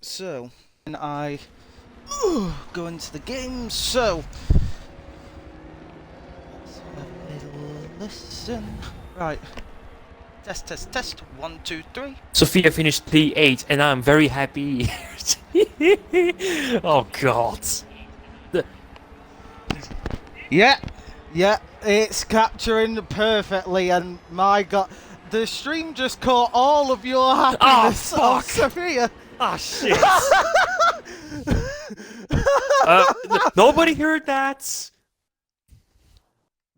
So, and I go into the game, so let's have a little listen. Right. Test, test, test. 1, 2, 3. Sophia finished P8 and I'm very happy. Oh god. Yeah, it's capturing perfectly, and my god, the stream just caught all of your happiness. Oh, Oh, Sophia. Ah, shit. Nobody heard that.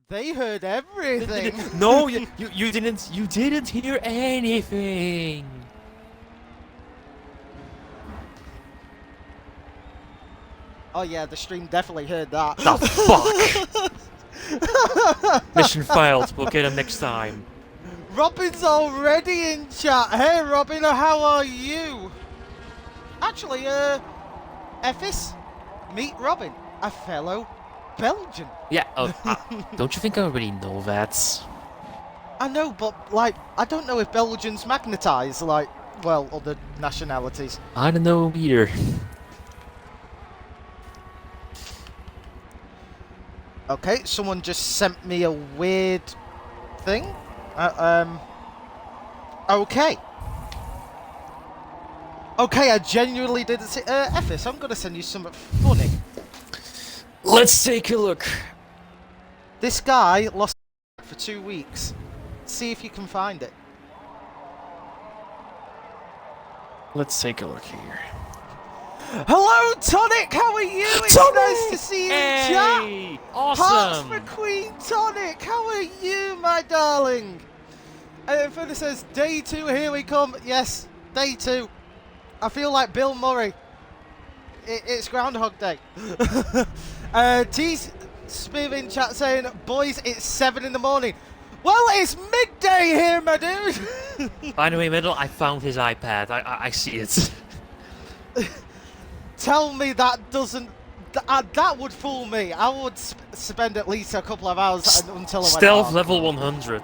They heard everything. No, you didn't hear anything. Oh yeah, the stream definitely heard that. Oh fuck. Mission failed. We'll get him next time. Robin's already in chat. Hey Robin, how are you? Actually, Effis, meet Robin, a fellow Belgian. Yeah, don't you think I already know that? I know, but, like, I don't know if Belgians magnetize, like, well, other nationalities. I don't know either. Okay, someone just sent me a weird thing. Okay. Okay, I genuinely didn't see. Effis, I'm gonna send you something funny. Let's take a look. This guy lost for 2 weeks. See if you can find it. Let's take a look here. Hello, Tonic. How are you? It's Tonic! nice to see you in chat. Hey, Hearts awesome. for Queen Tonic. How are you, my darling? And Infinity says, day 2, here we come. Yes, day 2. I feel like Bill Murray. It's Groundhog Day. T's Spiv in chat saying, boys, it's 7 in the morning. Well, it's midday here, my dude. By the way, Middle, I found his iPad. I see it. Tell me that doesn't... that would fool me. I would spend at least a couple of hours until I went Stealth off. level 100.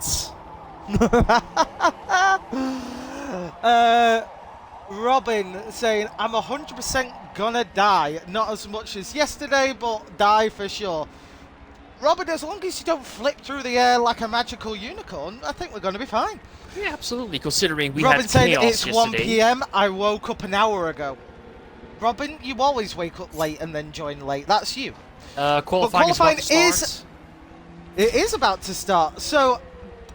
Robin saying, I'm 100% gonna die. Not as much as yesterday, but die for sure. Robin, as long as you don't flip through the air like a magical unicorn, I think we're gonna be fine. Yeah, absolutely, considering we Robin had saying, chaos it's 1 yesterday. PM, I woke up an hour ago. Robin, you always wake up late and then join late. That's you. Qualifying is about to start. It is about to start. So,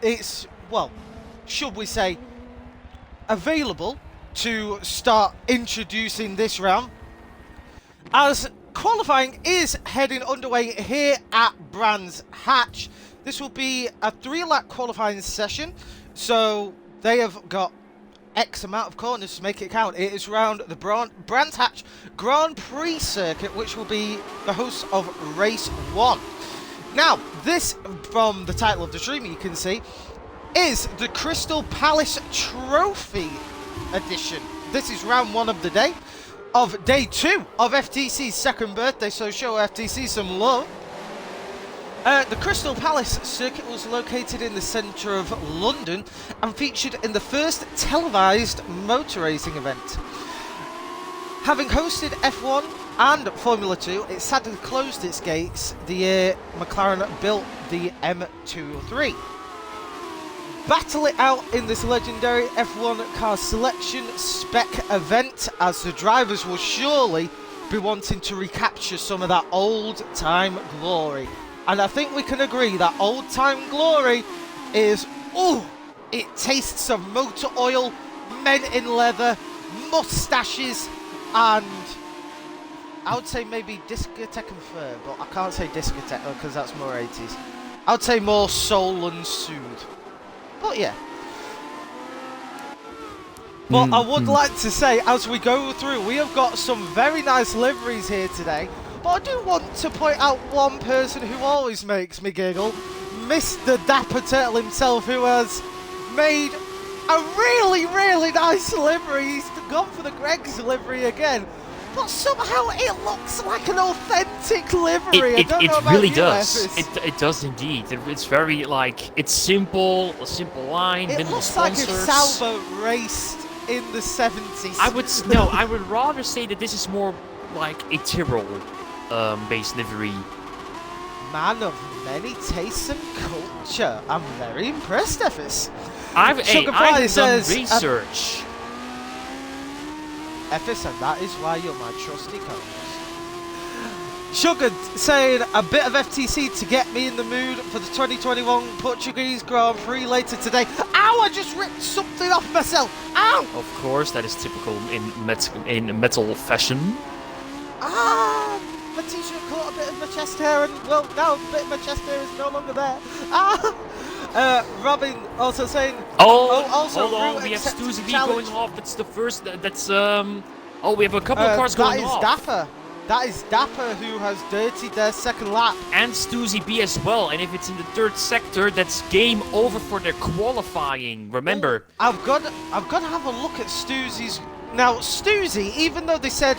it's, well, should we say, available to start introducing this round, as qualifying is heading underway here at Brands Hatch. This will be a 3-lap qualifying session, so they have got X amount of corners to make it count. It is round the Brands Hatch Grand Prix circuit, which will be the host of race 1. Now, this, from the title of the stream, you can see, is the Crystal Palace Trophy edition. This is round 1 of the day, of day 2 of FTC's second birthday, so show FTC some love. The Crystal Palace circuit was located in the centre of London and featured in the first televised motor racing event. Having hosted F1 and Formula 2, it sadly closed its gates the year McLaren built the M23. Battle it out in this legendary F1 car selection spec event, as the drivers will surely be wanting to recapture some of that old-time glory. And I think we can agree that old-time glory is, it tastes of motor oil, men in leather, mustaches, and I would say maybe discotheque and fur, but I can't say discotheque because that's more 80s. I would say more soul and soothe. But yeah. But I would like to say, as we go through, we have got some very nice liveries here today. But I do want to point out one person who always makes me giggle. Mr. Dapper Turtle himself, who has made a really, really nice livery. He's gone for the Greg's livery again. But somehow it looks like an authentic livery. I don't know about really you, does. Effis. It does indeed. It's very, like, it's simple, a simple line, It minimal looks like if sponsors. Salvo raced in the 70s. I would rather say that this is more like a Tyrrell based livery. Man of many tastes and culture. I'm very impressed, Ephes. I've done says, research. Ephes, and that is why you're my trusty co-host. Sugar saying a bit of FTC to get me in the mood for the 2021 Portuguese Grand Prix later today. Ow, I just ripped something off myself. Ow! Of course, that is typical in metal fashion. My t-shirt caught a bit of my chest hair, and well, now a bit of my chest hair is no longer there. Robin also saying. Also, hold on, we have Stuzy B going off. That's the first. That's Oh, we have a couple of cars going off. That is Dapper who has dirtied their second lap. And Stuzy B as well. And if it's in the third sector, that's game over for their qualifying. Remember. Well, I've got to have a look at Stuzy's. Now, Stuzy, even though they said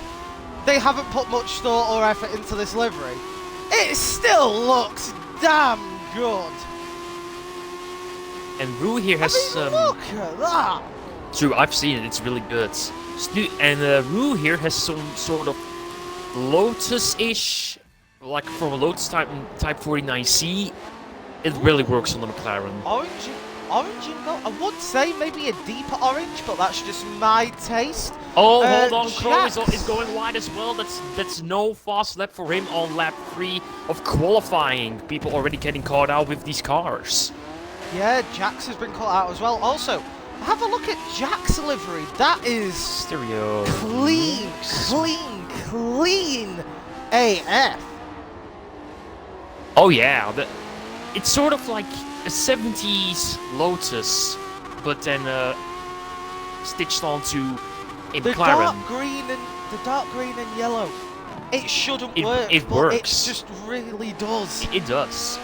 they haven't put much thought or effort into this livery, it still looks damn good. And Rue here has look at that. True, I've seen it. It's really good. Rue here has some sort of Lotus-ish, like from a Lotus Type 49C. It really works on the McLaren. Orange and gold. I would say maybe a deeper orange, but that's just my taste. Oh, hold on, Crow is going wide as well. That's no fast lap for him on lap 3 of qualifying. People already getting caught out with these cars. Yeah, Jax has been caught out as well. Also, have a look at Jack's livery. That is stereo. Clean AF. Oh yeah, it's sort of like a 70s Lotus, but then stitched onto a McLaren. The dark green and yellow. It shouldn't work. It works. It just really does. It does.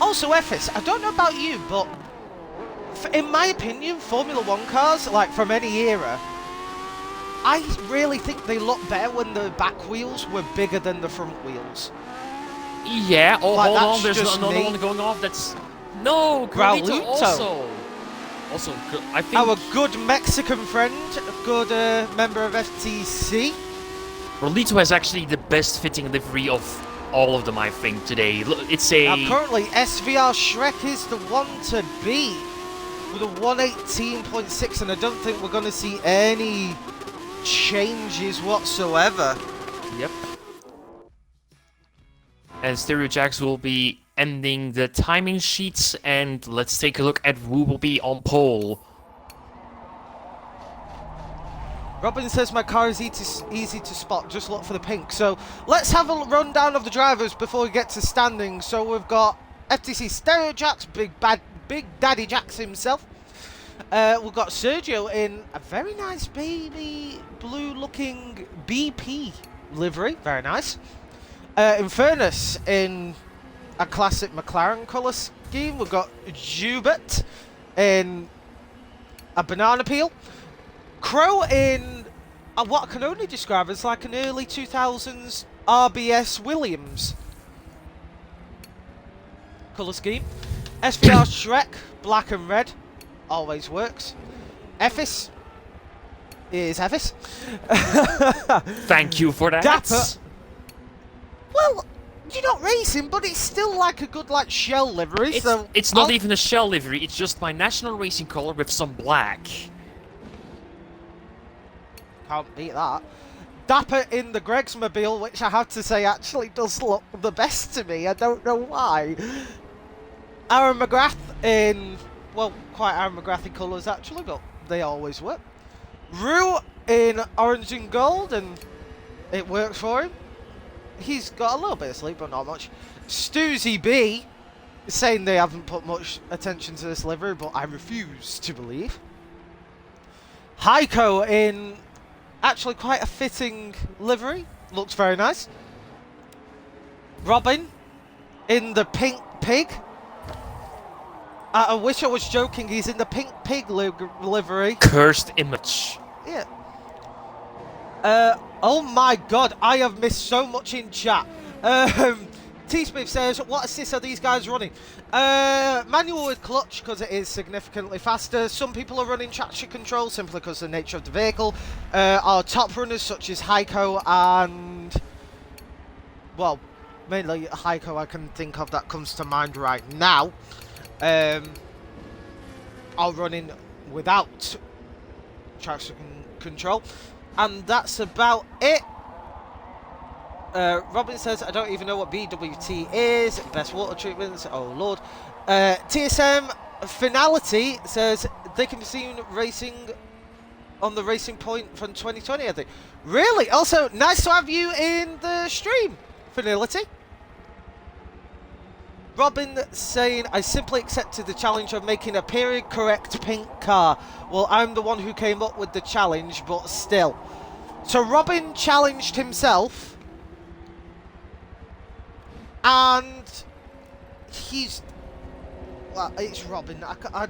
Also, Ephes, I don't know about you, but in my opinion, Formula 1 cars, like from any era, I really think they look better when the back wheels were bigger than the front wheels. Yeah, hold on, there's another one going off. That's no, Carlito also, I think our good Mexican friend, a good member of FTC. Rolito has actually the best fitting livery of all of them, I think, today. It's a... Now, currently, SVR Shrek is the one to beat with a 118.6, and I don't think we're going to see any changes whatsoever. Yep. And Stereo Jax will be ending the timing sheets, and let's take a look at who will be on pole. Robin says my car is easy to spot, just look for the pink. So let's have a rundown of the drivers before we get to standings. So we've got FTC Stereo Jax, Big Daddy Jax himself. We've got Sergio in a very nice baby blue looking BP livery, very nice. Infernus in a classic McLaren colour scheme. We've got Jubert in a banana peel. Crow in what I can only describe as like an early 2000s RBS Williams colour scheme. SVR Shrek, black and red, always works. Ephes is Ephes. Thank you for that. Dapper. Well, you're not racing, but it's still like a good like shell livery. It's not even a shell livery, it's just my national racing colour with some black. Can't beat that. Dapper in the Gregsmobile, which I have to say actually does look the best to me. I don't know why. Aaron McGrath in, well, quite Aaron McGrathy colours actually, but they always work. Rue in orange and gold, and it works for him. He's got a little bit of sleep, but not much. Stuzy B saying they haven't put much attention to this livery, but I refuse to believe. Heiko in actually quite a fitting livery. Looks very nice. Robin in the pink pig. I wish I was joking. He's in the pink pig livery. Cursed image. Yeah. Oh my god, I have missed so much in chat. T-Smith says, what assist are these guys running? Manual with clutch, because it is significantly faster. Some people are running traction control, simply because of the nature of the vehicle. Our top runners, such as Heiko and... well, mainly Heiko I can think of that comes to mind right now, are running without traction control. And that's about it. Robin says, I don't even know what BWT is. Best water treatments. Oh, Lord. TSM Finality says they can be seen racing on the Racing Point from 2020, I think. Really? Also, nice to have you in the stream, Finality. Robin saying, I simply accepted the challenge of making a period correct pink car. Well, I'm the one who came up with the challenge, but still. So Robin challenged himself. And he's... well, it's Robin. I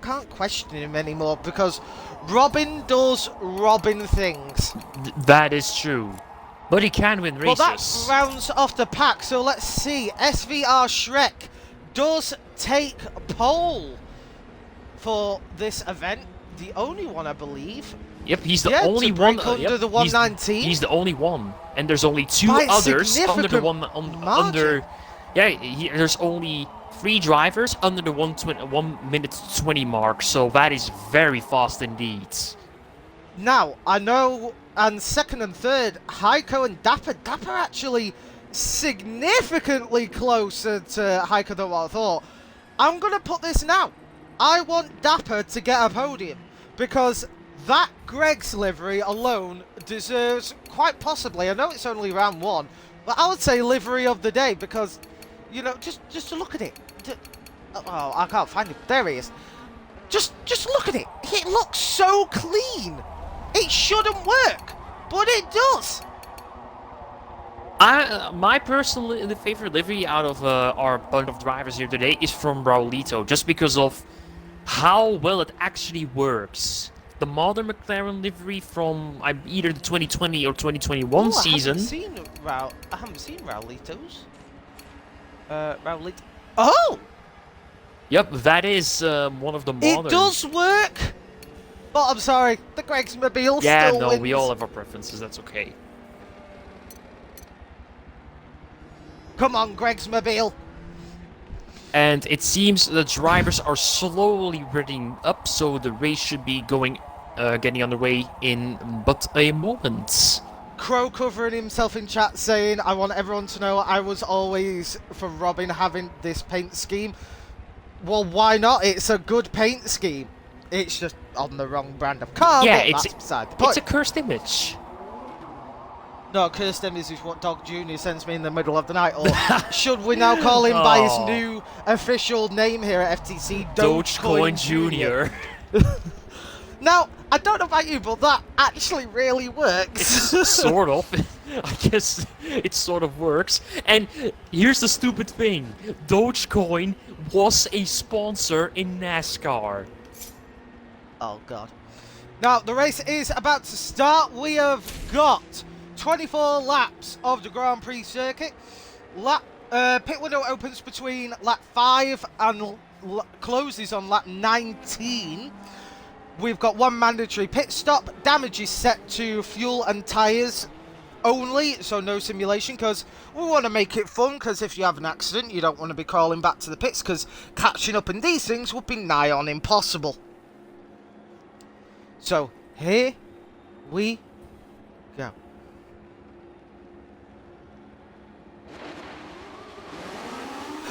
can't question him anymore because Robin does Robin things. That is true. But he can win races. Well, that rounds off the pack, so let's see. SVR Shrek does take pole for this event. The only one, I believe. Yep, he's the only one. Under the 119. He's the only one. And there's only two others under the one... under... yeah, there's only 3 drivers under the 1 minute 20 mark. So that is very fast indeed. Now, I know... and second and third, Heiko and Dapper. Dapper actually significantly closer to Heiko than what I thought. I'm going to put this now. I want Dapper to get a podium because that Greg's livery alone deserves quite possibly, I know it's only round 1, but I would say livery of the day because, you know, just to look at it. Oh, I can't find it. There he is. Just look at it. It looks so clean. It shouldn't work, but it does. My personal favorite livery out of our bunch of drivers here today is from Raulito, just because of how well it actually works. The modern McLaren livery from either the 2020 or 2021 season. I haven't seen Raulito's. Raulito. Oh! Yep, that is one of the modern. It does work. But I'm sorry, the Greg's Mobile still wins. We all have our preferences, that's okay. Come on, Greg's Mobile. And it seems the drivers are slowly readying up, so the race should be getting underway in but a moment. Crow covering himself in chat saying, I want everyone to know I was always for Robin having this paint scheme. Well, why not? It's a good paint scheme. It's just on the wrong brand of car, yeah, but that's beside the point. It's a cursed image. No, cursed image is what Dog Jr. sends me in the middle of the night. Or should we now call him by his new official name here at FTC, Dogecoin Jr. Now, I don't know about you, but that actually really works. It's sort of. I guess it sort of works. And here's the stupid thing. Dogecoin was a sponsor in NASCAR. Oh, God. Now, the race is about to start. We have got 24 laps of the Grand Prix circuit. Pit window opens between lap 5 and closes on lap 19. We've got 1 mandatory pit stop. Damage is set to fuel and tyres only, so no simulation, because we want to make it fun, because if you have an accident, you don't want to be crawling back to the pits, because catching up in these things would be nigh on impossible. So, here we go.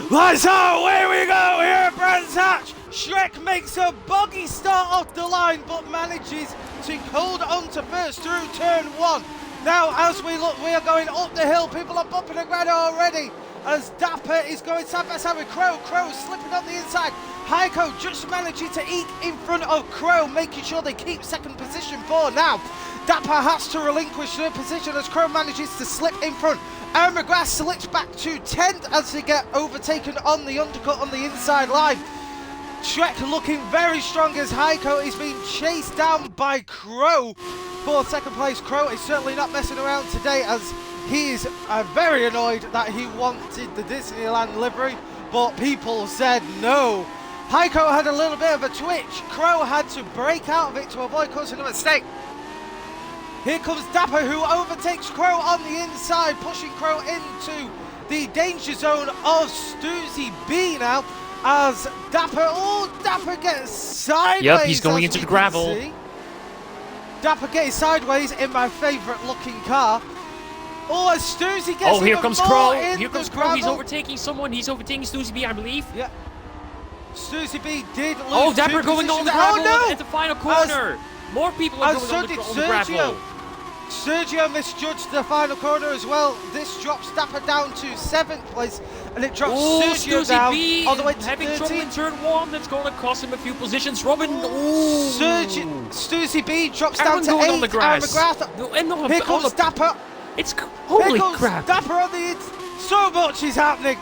Let's go! Here we go! Here at Brands Hatch! Shrek makes a buggy start off the line, but manages to hold on to first through turn 1. Now, as we look, we are going up the hill. People are bumping the ground already. As Dapper is going side by side with Crow. Crow slipping on the inside. Heiko just managing to eke in front of Crow, making sure they keep second position for now. Dapper has to relinquish their position as Crow manages to slip in front. Aaron McGrath slips back to 10th as they get overtaken on the undercut on the inside line. Shrek looking very strong as Heiko is being chased down by Crow for second place. Crow is certainly not messing around today as He's very annoyed that he wanted the Disneyland livery, but people said no. Heiko had a little bit of a twitch. Crow had to break out of it to avoid causing a mistake. Here comes Dapper, who overtakes Crow on the inside, pushing Crow into the danger zone of Stuzy B now. As Dapper gets sideways. Yep, he's going into the gravel. Dapper getting sideways in my favourite looking car. Oh, as Stuzy gets here comes Crow. Here comes Crow. He's gravel. overtaking someone. He's overtaking Stuzy B, I believe. Yeah. Stuzy B did lose. Oh, Dapper going on the gravel no! at the final corner. More people are going on the gravel. Sergio misjudged the final corner as well. This drops Dapper down to 7th place, and it drops Sergio down B all the way to having 13th. trouble in turn 1. That's going to cost him a few positions. Robin, Stuzy B drops Aaron down to going 8th. on the grass. Here comes Dapper. Holy crap! Dapper on the so much is happening.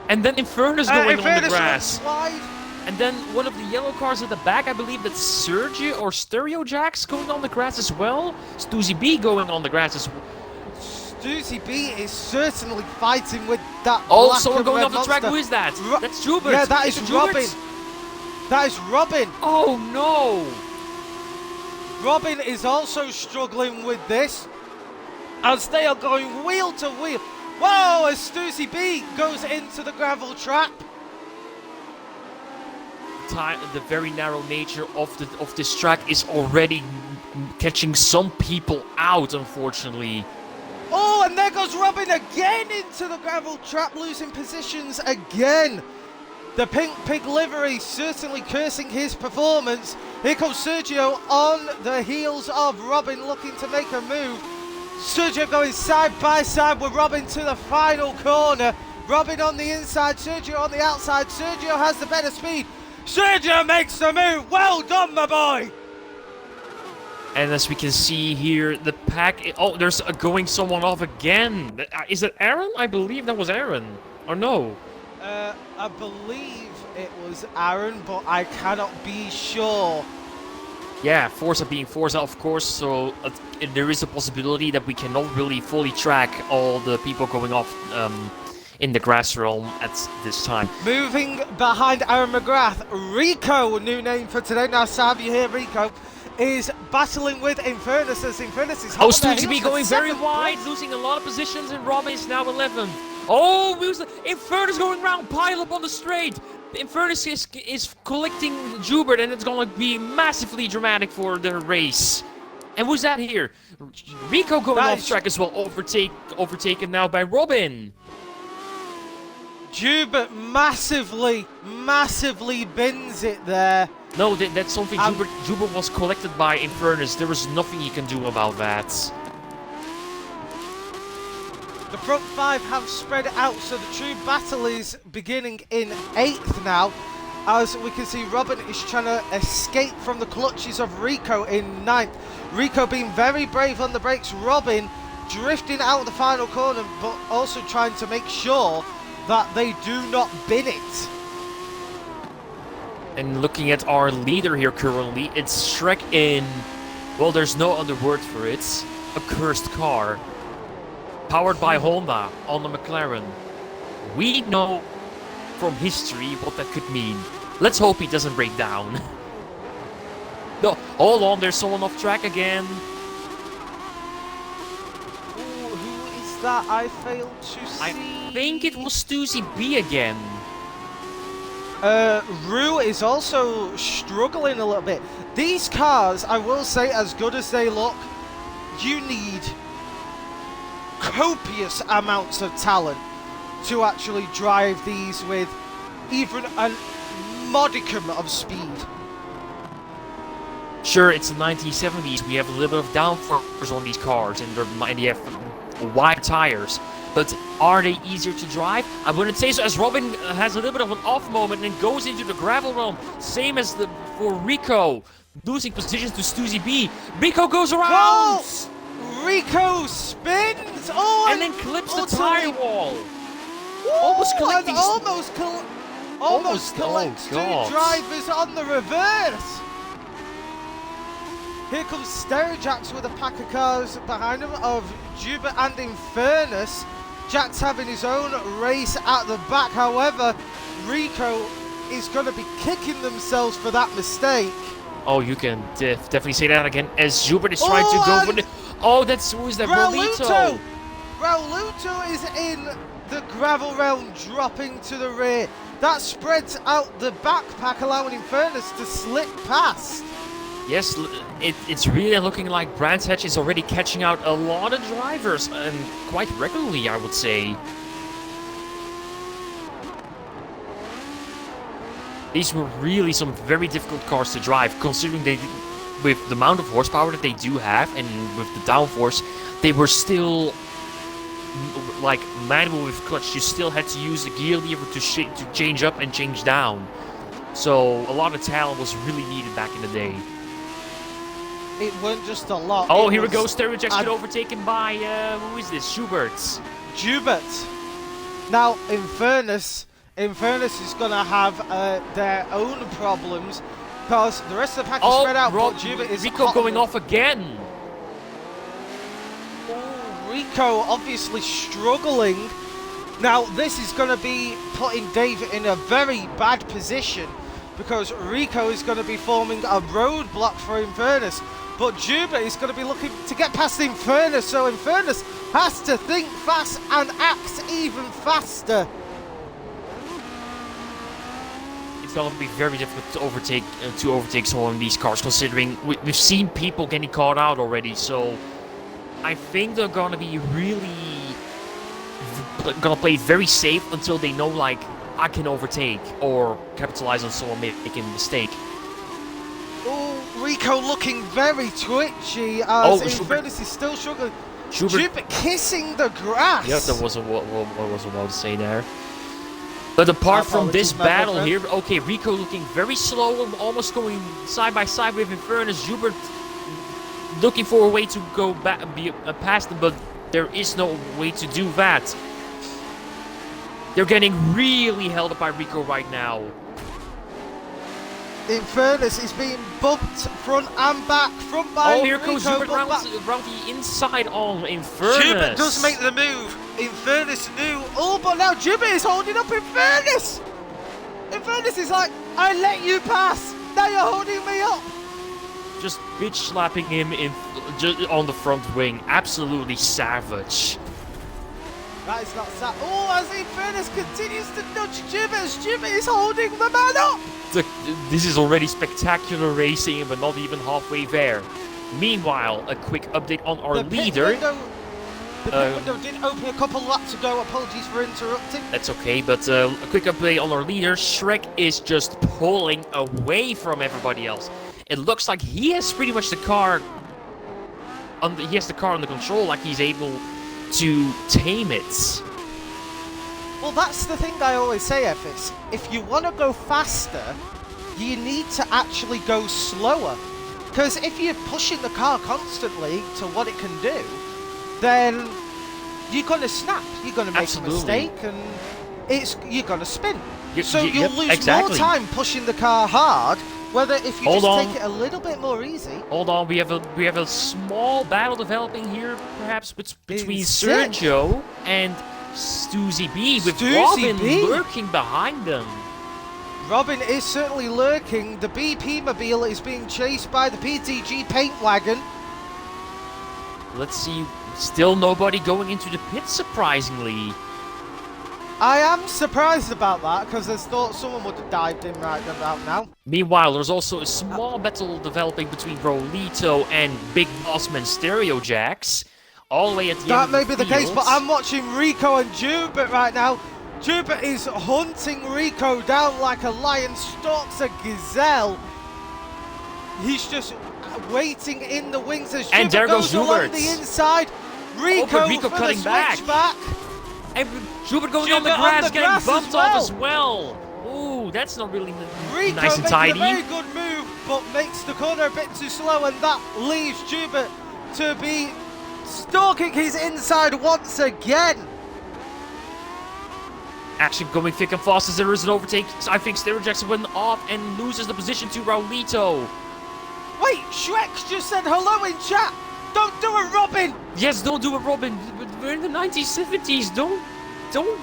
And then Infernus going on the grass. Slide. And then one of the yellow cars at the back, I believe that's Sergio or Stereo Jacks going on the grass as well. Stuzy B going on the grass as well. Stuzy B is certainly fighting with that Oh, black someone and going red off the track. monster. Who is that? That's Jubert. Yeah, that is Jubert? Robin. That is Robin. Oh no! Robin is also struggling with this, as they are going wheel to wheel. Whoa, as Stuzy B goes into the gravel trap. The very narrow nature of this track is already catching some people out, unfortunately. Oh, and there goes Robin again into the gravel trap, losing positions again. The Pink Pig livery certainly cursing his performance. Here comes Sergio on the heels of Robin, looking to make a move. Sergio going side by side with Robin to the final corner. Robin on the inside, Sergio on the outside. Sergio has the better speed. Sergio makes the move. Well done, my boy. And as we can see here, the pack... Oh, there's going someone off again. Is it Aaron? I believe that was Aaron. Or no? I believe it was Aaron, but I cannot be sure. Yeah, Forza being Forza, of course, so there is a possibility that we cannot really fully track all the people going off in the grass realm at this time. Moving behind Aaron McGrath, Rico, new name for today. Now, Sav, you hear Rico is battling with Infernus as Infernus is Oh, Stuzy B going very wide, losing a lot of positions, and Robin is now 11th. Oh, Infernus going around, pile up on the straight. Infernus is collecting Jubert, and it's going to be massively dramatic for the race. And who's that here? Rico going off track as well, overtaken now by Robin. Jubert massively bins it there. No, that's something Jubert was collected by Infernus. There was nothing he can do about that. The front 5 have spread out, so the true battle is beginning in 8th now. As we can see, Robin is trying to escape from the clutches of Rico in 9th. Rico being very brave on the brakes. Robin drifting out of the final corner, but also trying to make sure that they do not bin it. And looking at our leader here currently, it's Shrek in, well, there's no other word for it, a cursed car. Powered by Honda on the McLaren. We know from history what that could mean. Let's hope he doesn't break down. No, hold on, there's someone off track again. Ooh, who is that? I failed to see. I think it was Stuzy B again. Rue is also struggling a little bit. These cars, I will say, as good as they look, you need copious amounts of talent to actually drive these with even a modicum of speed. Sure, it's the 1970s. We have a little bit of downforce on these cars, and they have wide tires. But are they easier to drive? I wouldn't say so, as Robin has a little bit of an off moment and goes into the gravel realm. Same as for Rico, losing positions to Stuzy B. Rico goes around. Whoa! Rico spins! Oh, and then clips the tire wall. Almost collecting. Almost collects two drivers on the reverse. Here comes Stereojax with a pack of cars behind him of Jubert and Infernus. Jack's having his own race at the back. However, Rico is going to be kicking themselves for that mistake. Oh, you can definitely say that again. As Jubert is trying to go for the... Oh, who is that? Raulito. Raulito is in the gravel realm, dropping to the rear. That spreads out the backpack, allowing Infernus to slip past. Yes, it's really looking like Brands Hatch is already catching out a lot of drivers, and quite regularly, I would say. These were really some very difficult cars to drive, considering with the amount of horsepower that they do have, and with the downforce, they were still like manual with clutch. You still had to use the gear lever to change up and change down. So a lot of talent was really needed back in the day. It weren't just a lot. Oh, here we go. Stereojax get overtaken by, who is this? Jubert. Now, Infernus is going to have their own problems because the rest of the pack is spread out, but Jubert is... Rico going off again. Oh, Rico obviously struggling. Now, this is going to be putting Dave in a very bad position because Rico is going to be forming a roadblock for Infernus. But Jubert is going to be looking to get past Infernus, so Infernus has to think fast and act even faster. It's going to be very difficult to overtake someone in these cars, considering we've seen people getting caught out already. So I think they're going to be really going to play it very safe until they know, like, I can overtake or capitalize on someone making a mistake. Rico looking very twitchy as Infernus is still struggling. Jubert kissing the grass. Yeah, that wasn't what I was about to say there. But apart from this battle here, okay, Rico looking very slow and almost going side by side with Infernus. Jubert looking for a way to go back, past them, but there is no way to do that. They're getting really held up by Rico right now. Infernus is being bumped front and back, front by Oh, here goes Jubert around the inside on Infernus. Jubert does make the move. Infernus knew. Oh, but now Jubert is holding up Infernus. Infernus is like, I let you pass. Now you're holding me up. Just bitch slapping him on the front wing. Absolutely savage. That is not sad. Oh, as Infernus continues to nudge Jubert, Jubert is holding the man up. This is already spectacular racing, but not even halfway there. Meanwhile, a quick update on our leader. The pit window did open a couple laps ago. Apologies for interrupting. That's okay, but a quick update on our leader. Shrek is just pulling away from everybody else. It looks like he has pretty much the car. He has the car under control, like he's able to tame it. Well, that's the thing I always say, Ephes. If you want to go faster, you need to actually go slower. Because if you're pushing the car constantly to what it can do, then you're going to snap. You're going to make a mistake, and you're going to spin. So you'll lose more time pushing the car hard. Whether if you take it a little bit more easy. Hold on, we have a small battle developing here, perhaps between Sergio and Stuzy B, with Robin lurking behind them. Robin is certainly lurking. The BP Mobile is being chased by the PTG paint wagon. Let's see, still nobody going into the pit, surprisingly. I am surprised about that, because I thought someone would have dived in right about now. Meanwhile, there's also a small battle developing between Raulito and Big Bossman Stereojax, all the way at the end of the field. That may be the case, but I'm watching Rico and Jubert right now. Jubert is hunting Rico down like a lion stalks a gazelle. He's just waiting in the wings as Jubert goes along the inside. Rico cutting back. And Jubert going on the grass, getting bumped off as well. Ooh, that's not really nice and tidy. Rico makes a very good move, but makes the corner a bit too slow, and that leaves Jubert to be stalking his inside once again. Action going thick and fast as there is an overtake. I think Stereojax went off and loses the position to Raulito. Wait, Shrek just said hello in chat. Don't do a Robin. Yes, don't do a Robin. We're in the 1970s. Don't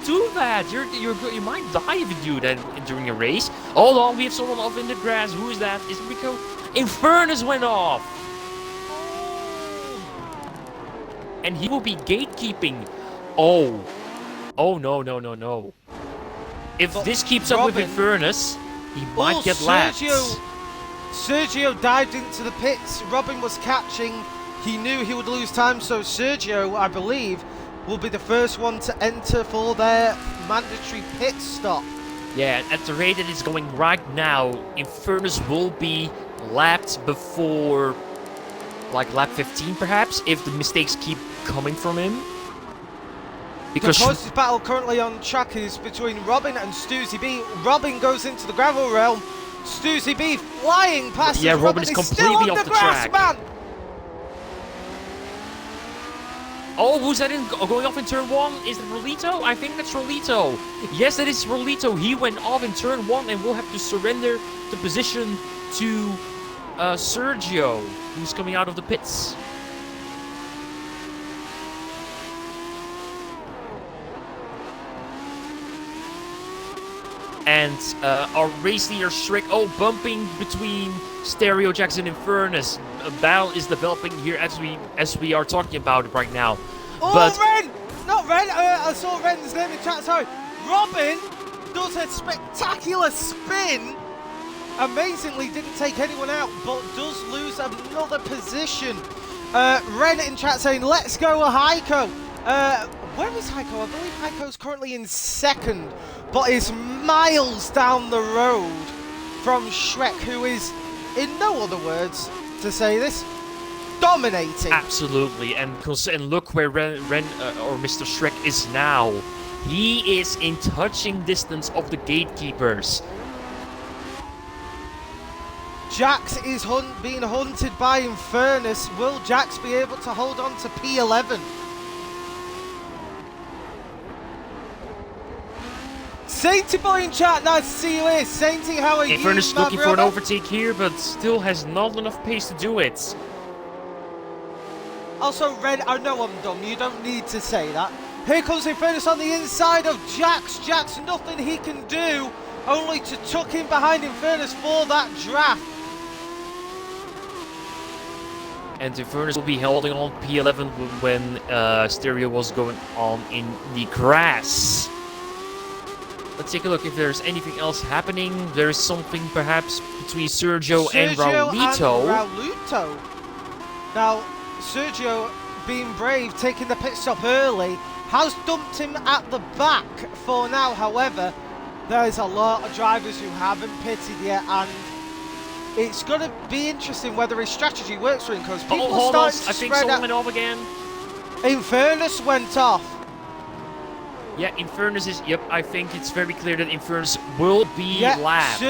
do that. You might die if you do that during a race. Hold on, we have someone off in the grass. Who is that? Is it Rico? Infernus went off. And he will be gatekeeping. Oh no. If this keeps up with Infernus, he might get lapped. Sergio dived into the pits. Robin was catching. He knew he would lose time, so Sergio, I believe, will be the first one to enter for their mandatory pit stop. Yeah, at the rate that it's going right now, Infernus will be lapped before, like, lap 15 perhaps, if the mistakes keep coming from him. Because the closest battle currently on track is between Robin and Stuzy B. Robin goes into the gravel realm. Stuzy B flying past. Yeah, Robin is completely off the track. Man. Oh, who's that going off in turn 1? Is it Rolito? I think that's Rolito. Yes, that is Rolito. He went off in turn 1 and will have to surrender the position to Sergio, who's coming out of the pits. And our race leader Shrek, bumping between Stereo Jackson and Infernus. A battle is developing here as we are talking about it right now. Oh, but Ren! Not Ren! I saw Ren's name in chat, sorry. Robin does a spectacular spin. Amazingly didn't take anyone out, but does lose another position. Ren in chat saying, let's go Heiko. Where is Heiko? I believe Heiko's currently in second, but is miles down the road from Shrek, who is, in no other words to say this, dominating. Absolutely, and look where Ren or Mr. Shrek is now. He is in touching distance of the gatekeepers. Jax is being hunted by Infernus. Will Jax be able to hold on to P11? Sainty boy in chat, nice to see you here. Sainty, how are you, Infernus looking for an overtake here, but still has not enough pace to do it. Also, Red, I know I'm dumb. You don't need to say that. Here comes Infernus on the inside of Jax. Jax, nothing he can do, only to tuck in behind Infernus for that draft. And Infernus will be holding on P11 when Stereo was going on in the grass. Let's take a look if there's anything else happening. There is something perhaps between Sergio and Raulito. Now, Sergio, being brave, taking the pit stop early, has dumped him at the back for now. However, there's a lot of drivers who haven't pitted yet, and it's going to be interesting whether his strategy works for him, because people are starting to I think someone went off again. Infernus went off. Yeah, Infernus is... Yep, I think it's very clear that Infernus will be lapped.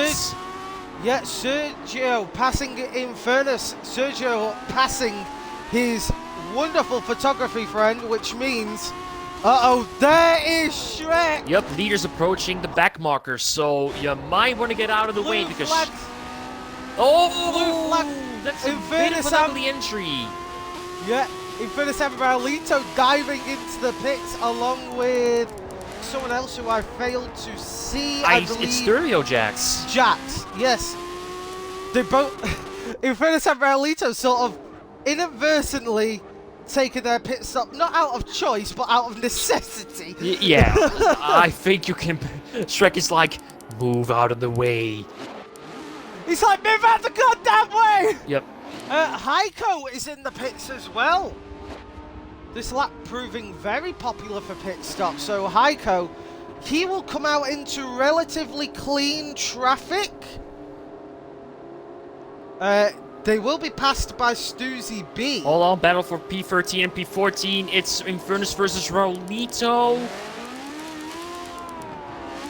Sergio passing Infernus. Sergio passing his wonderful photography friend, which means... there is Shrek! Yep, leader's approaching the back marker, so you might want to get out of the way because... Flag. Oh! Flag. That's a bit of an ugly entry. Yeah. Infernus and Raulito diving into the pits along with someone else who I failed to see. I believe it's Stereo Jax. Jax, yes. They both, Infernus and Raulito sort of inadvertently taking their pit stop, not out of choice, but out of necessity. Yeah, I think you can. Shrek is like, move out of the way. He's like, move out the goddamn way! Yep. Heiko is in the pits as well. This lap proving very popular for pit stops. So Heiko, he will come out into relatively clean traffic. They will be passed by Stuzy B. Hold on, battle for P13 and P14. It's Infernus versus Raulito.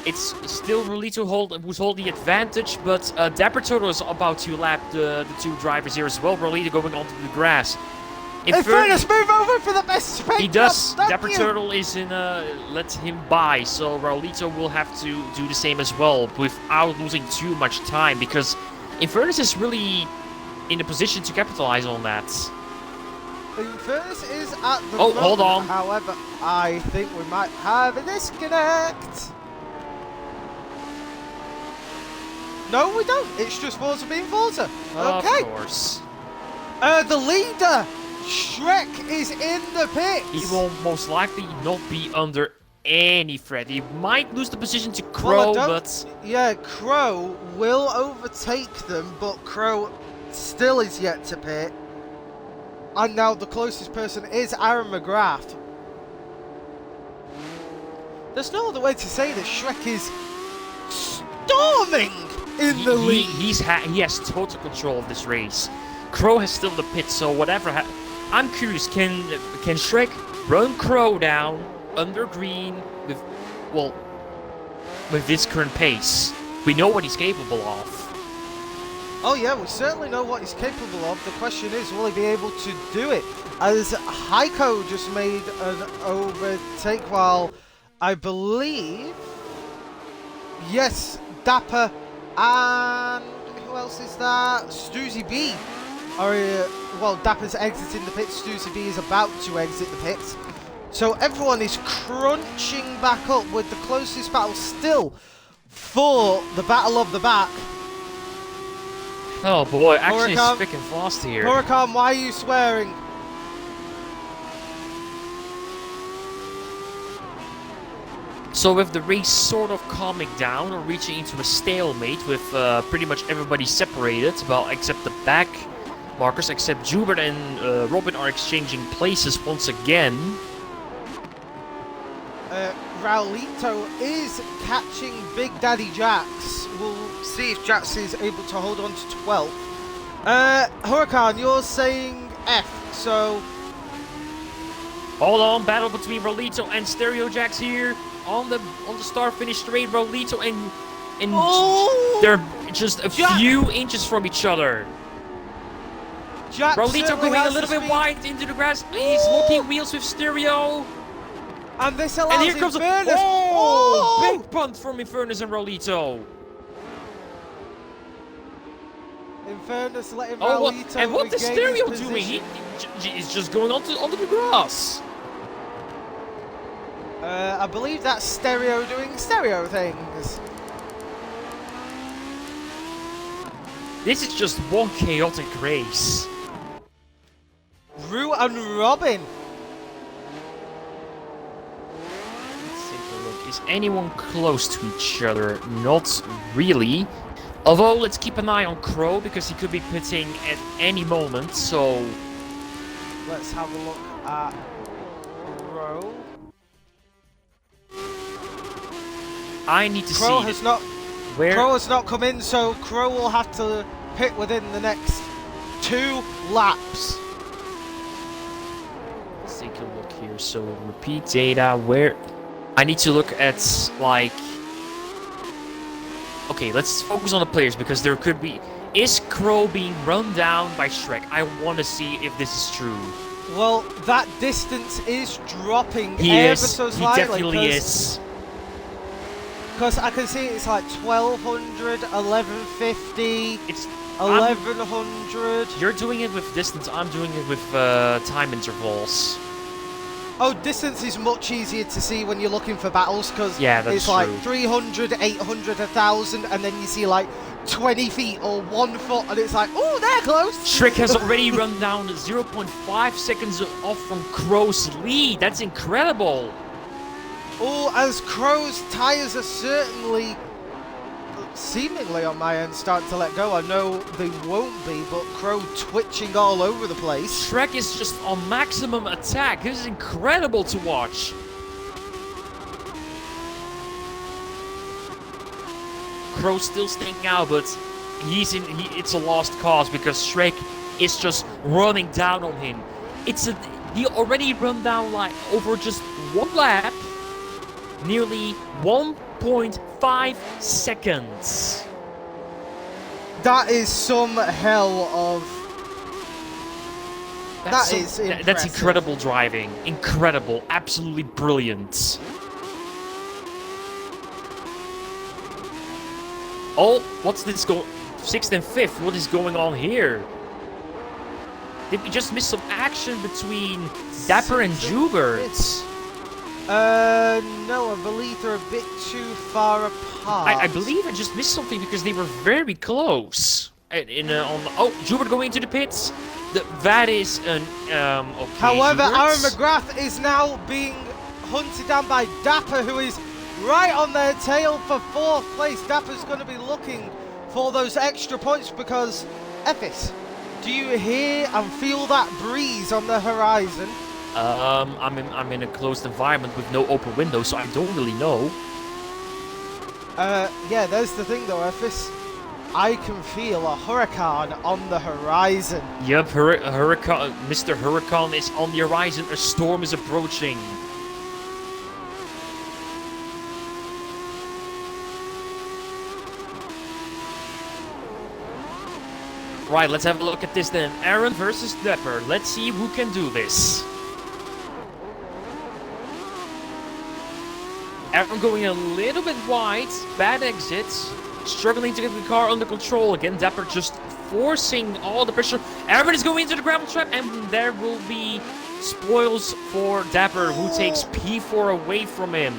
It's still Raulito who's holding the advantage, but Dapper Turtle is about to lap the two drivers here as well. Raulito going onto the grass. Infernus, move over for the best space. He does. Dapper Turtle is in let him by, so Raulito will have to do the same as well without losing too much time, because Infernus is really in a position to capitalize on that. Infernus is at the Oh, moment. hold on. However, I think we might have a disconnect. No, we don't. It's just Forza being Forza. Okay. Of course. The leader, Shrek, is in the pits. He will most likely not be under any threat. He might lose the position to Crow, but... Yeah, Crow will overtake them, but Crow still is yet to pit. And now the closest person is Aaron McGrath. There's no other way to say that Shrek is storming in the lead. He has total control of this race. Crow has still the pit, so whatever. I'm curious, can Shrek run Crow down under green with this current pace? We know what he's capable of. Oh yeah, we certainly know what he's capable of. The question is, will he be able to do it? As Heiko just made an overtake while, I believe, yes, Dapper and who else is that? Stuzy B. Well, Dapper's exiting the pits. Stuzy B is about to exit the pits. So everyone is crunching back up with the closest battle still for the battle of the back. Oh boy, actually it's Huracan, freaking fast here. Huracan, why are you swearing? So with the race sort of calming down or reaching into a stalemate with pretty much everybody separated, well, except the back markers, except Jubert and Robin are exchanging places once again. Raulito is catching Big Daddy Jax. We'll see if Jax is able to hold on to 12th. Huracan, you're saying F, so... Hold on, battle between Raulito and Stereo Jax here on the start-finish straight. Raulito and Oh! they're just a few inches from each other. Jax Raulito going a little bit wide into the grass. He's locking wheels with Stereo. And this allows And here comes Infernus. big punt from Infernus and Raulito. Infernus letting Oh, Raulito and what is regain Stereo his doing? position. He's just going onto the grass. I believe that's Stereo doing Stereo things. This is just one chaotic race. Rue and Robin. Let's take a look. Is anyone close to each other? Not really. Although, let's keep an eye on Crow, because he could be pitting at any moment, so... Let's have a look at Crow. I need to Crow see... has not... Where... Crow has not come in, so Crow will have to pit within the next 2 laps. Let's take a look here. So, repeat data, where... I need to look at, like... Okay, let's focus on the players, because there could be... Is Crow being run down by Shrek? I want to see if this is true. Well, that distance is dropping He ever is. so He slightly. definitely is. Because I can see it's like 1200, 1150, It's 1100. You're doing it with distance, I'm doing it with time intervals. Oh, distance is much easier to see when you're looking for battles, because Yeah, that's it's like true. 300, 800, 1000, and then you see like 20 feet or 1 foot, and it's like, oh, they're close. Shrek has already run down 0.5 seconds off from Crow's lead. That's incredible. Oh, as Crow's tyres are certainly, seemingly on my end, starting to let go. I know they won't be, but Crow twitching all over the place. Shrek is just on maximum attack. This is incredible to watch. Crow's still sticking out, but it's a lost cause because Shrek is just running down on him. He already run down like over just 1 lap, nearly 1.5 seconds. That is some hell of... That's incredible driving. Incredible. Absolutely brilliant. Oh, what's this 6th and 5th? What is going on here? Did we just miss some action between Dapper and Jubert? No, I believe they're a bit too far apart. I believe I just missed something because they were very close. Oh, Jubert going into the pits. That is an okay. However, Jubert. Aaron McGrath is now being hunted down by Dapper, who is right on their tail for 4th place. Dapper's going to be looking for those extra points because, Ephes, do you hear and feel that breeze on the horizon? I'm in a closed environment with no open windows, so I don't really know. Yeah, there's the thing though, Ephes. I can feel a hurricane on the horizon. Yep, Hurricane, Mr. Hurricane is on the horizon. A storm is approaching. Right, let's have a look at this then. Aaron versus Dapper. Let's see who can do this. Aaron going a little bit wide. Bad exits. Struggling to get the car under control again. Dapper just forcing all the pressure. Aaron is going into the gravel trap, and there will be spoils for Dapper, who takes P4 away from him.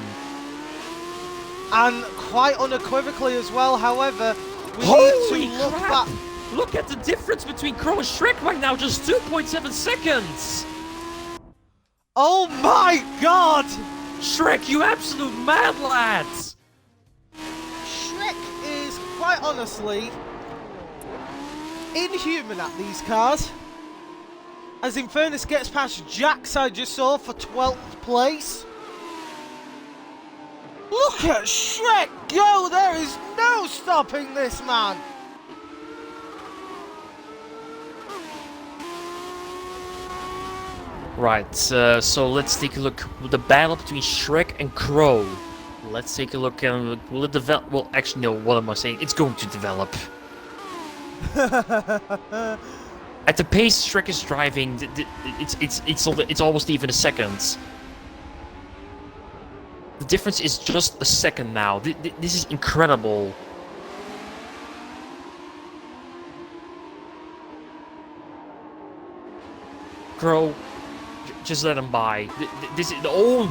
And quite unequivocally as well, however, we Holy need to look crap! back. Look at the difference between Crow and Shrek right now, just 2.7 seconds! Oh my god! Shrek, you absolute mad lads! Shrek is, quite honestly, inhuman at these cars. As Infernus gets past Jax, I just saw, for 12th place. Look at Shrek go! There is no stopping this man! Right, so let's take a look at the battle between Shrek and Crow. Let's take a look and will it develop? Well, actually, no, what am I saying? It's going to develop. At the pace Shrek is driving, it's almost even a second. The difference is just a second now. This is incredible. Crow, just let him by.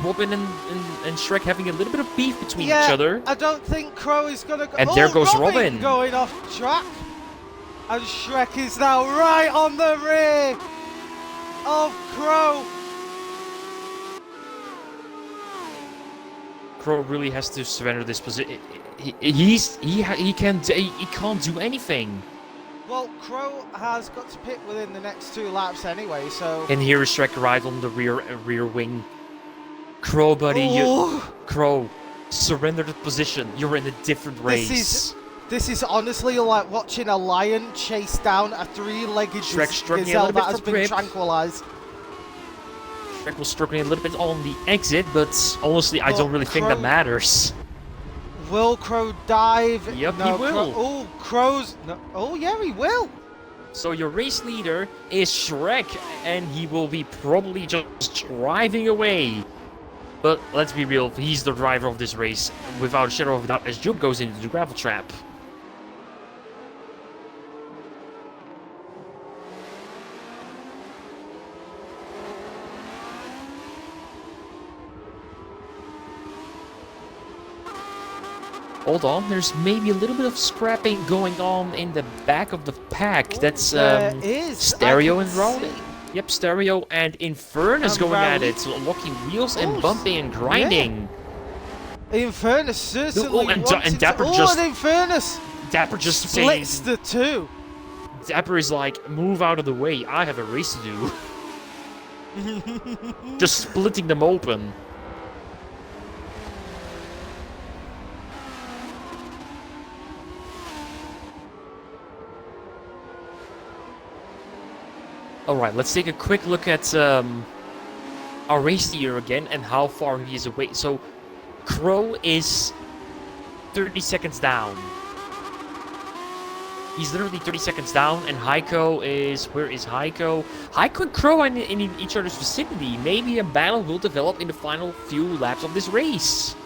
Robin and Shrek having a little bit of beef between each other. I don't think Crow is gonna go. And there goes Robin going off track. And Shrek is now right on the rear of Crow. Crow really has to surrender this position. He can't do anything. Well, Crow has got to pit within the next 2 laps anyway, so. And here is Shrek right on the rear wing. Crow, buddy, Crow, surrender the position. You're in a different race. This is honestly like watching a lion chase down a 3-legged gazelle that has been tranquilized. Shrek was struggling a little bit on the exit, but honestly, I don't really think that matters. Will Crow dive? Yep, no, he will. Crow's... No, oh, yeah, he will. So your race leader is Shrek, and he will be probably just driving away. But let's be real, he's the driver of this race, without a shadow of a doubt, as Juke goes into the gravel trap. Hold on, there's maybe a little bit of scrapping going on in the back of the pack. That's Stereo and Rowley. Yep, Stereo and Infernus going at it, so locking wheels and bumping and grinding. Yeah. Infernus certainly and Dapper just... and Infernus Dapper just splits the two. Dapper is like, move out of the way, I have a race to do. Just splitting them open. Alright, let's take a quick look at our race leader again and how far he is away. So, Crow is 30 seconds down. He's literally 30 seconds down, and Heiko is... Where is Heiko? Heiko and Crow are in each other's vicinity. Maybe a battle will develop in the final few laps of this race.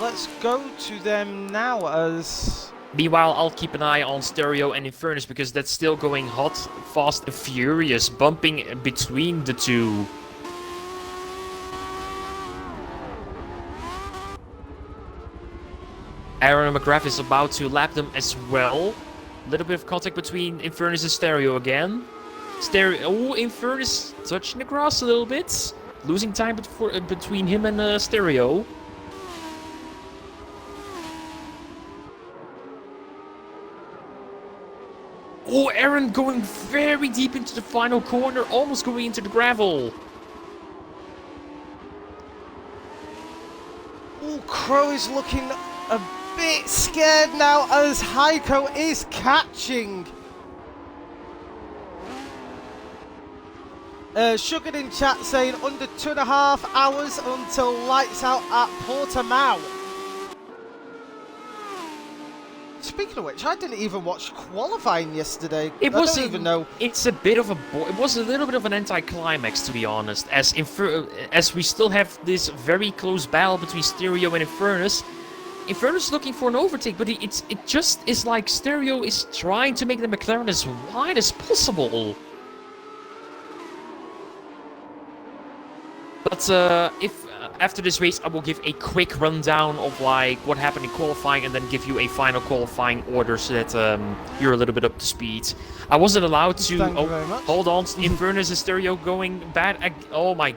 Let's go to them now as... Meanwhile, I'll keep an eye on Stereo and Infernus because that's still going hot, fast, and furious, bumping between the two. Aaron McGrath is about to lap them as well. A little bit of contact between Infernus and Stereo again. Stereo, oh, Infernus touching the grass a little bit. Losing time between him and Stereo. Oh, Aaron going very deep into the final corner, almost going into the gravel. Oh, Crow is looking a bit scared now as Heiko is catching. Sugared in chat saying under 2.5 hours until lights out at Portimao. Speaking of which, I didn't even watch qualifying yesterday. I don't even know. It's a bit of a. It was a little bit of an anticlimax, to be honest. As we still have this very close battle between Stereo and Infernus. Infernus looking for an overtake, but it just is like Stereo is trying to make the McLaren as wide as possible. But if after this race, I will give a quick rundown of like what happened in qualifying, and then give you a final qualifying order so that you're a little bit up to speed. I wasn't allowed to. Thank you very much. Hold on, Infernus and Stereo going bad. Oh my!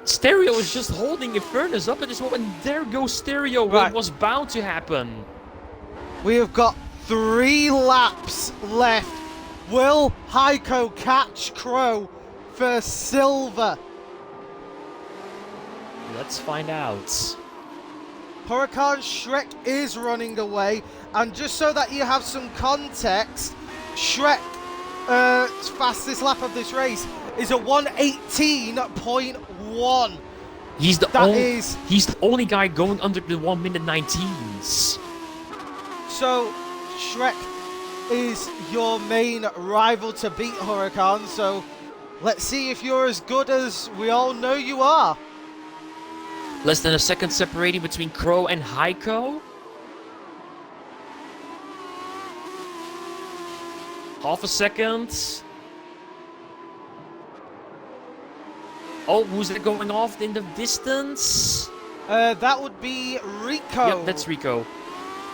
Stereo is just holding Infernus up at this moment. There goes Stereo. Right. It was bound to happen. We have got 3 laps left. Will Heiko catch Crow for silver? Let's find out. Huracan Shrek is running away, and just so that you have some context, Shrek fastest lap of this race is a 1:18.1. He's the only guy going under the 1:19s. So Shrek is your main rival to beat Huracan, so let's see if you're as good as we all know you are. Less than a second separating between Crow and Heiko. Half a second. Oh, who's that going off in the distance? That would be Rico. Yep, that's Rico.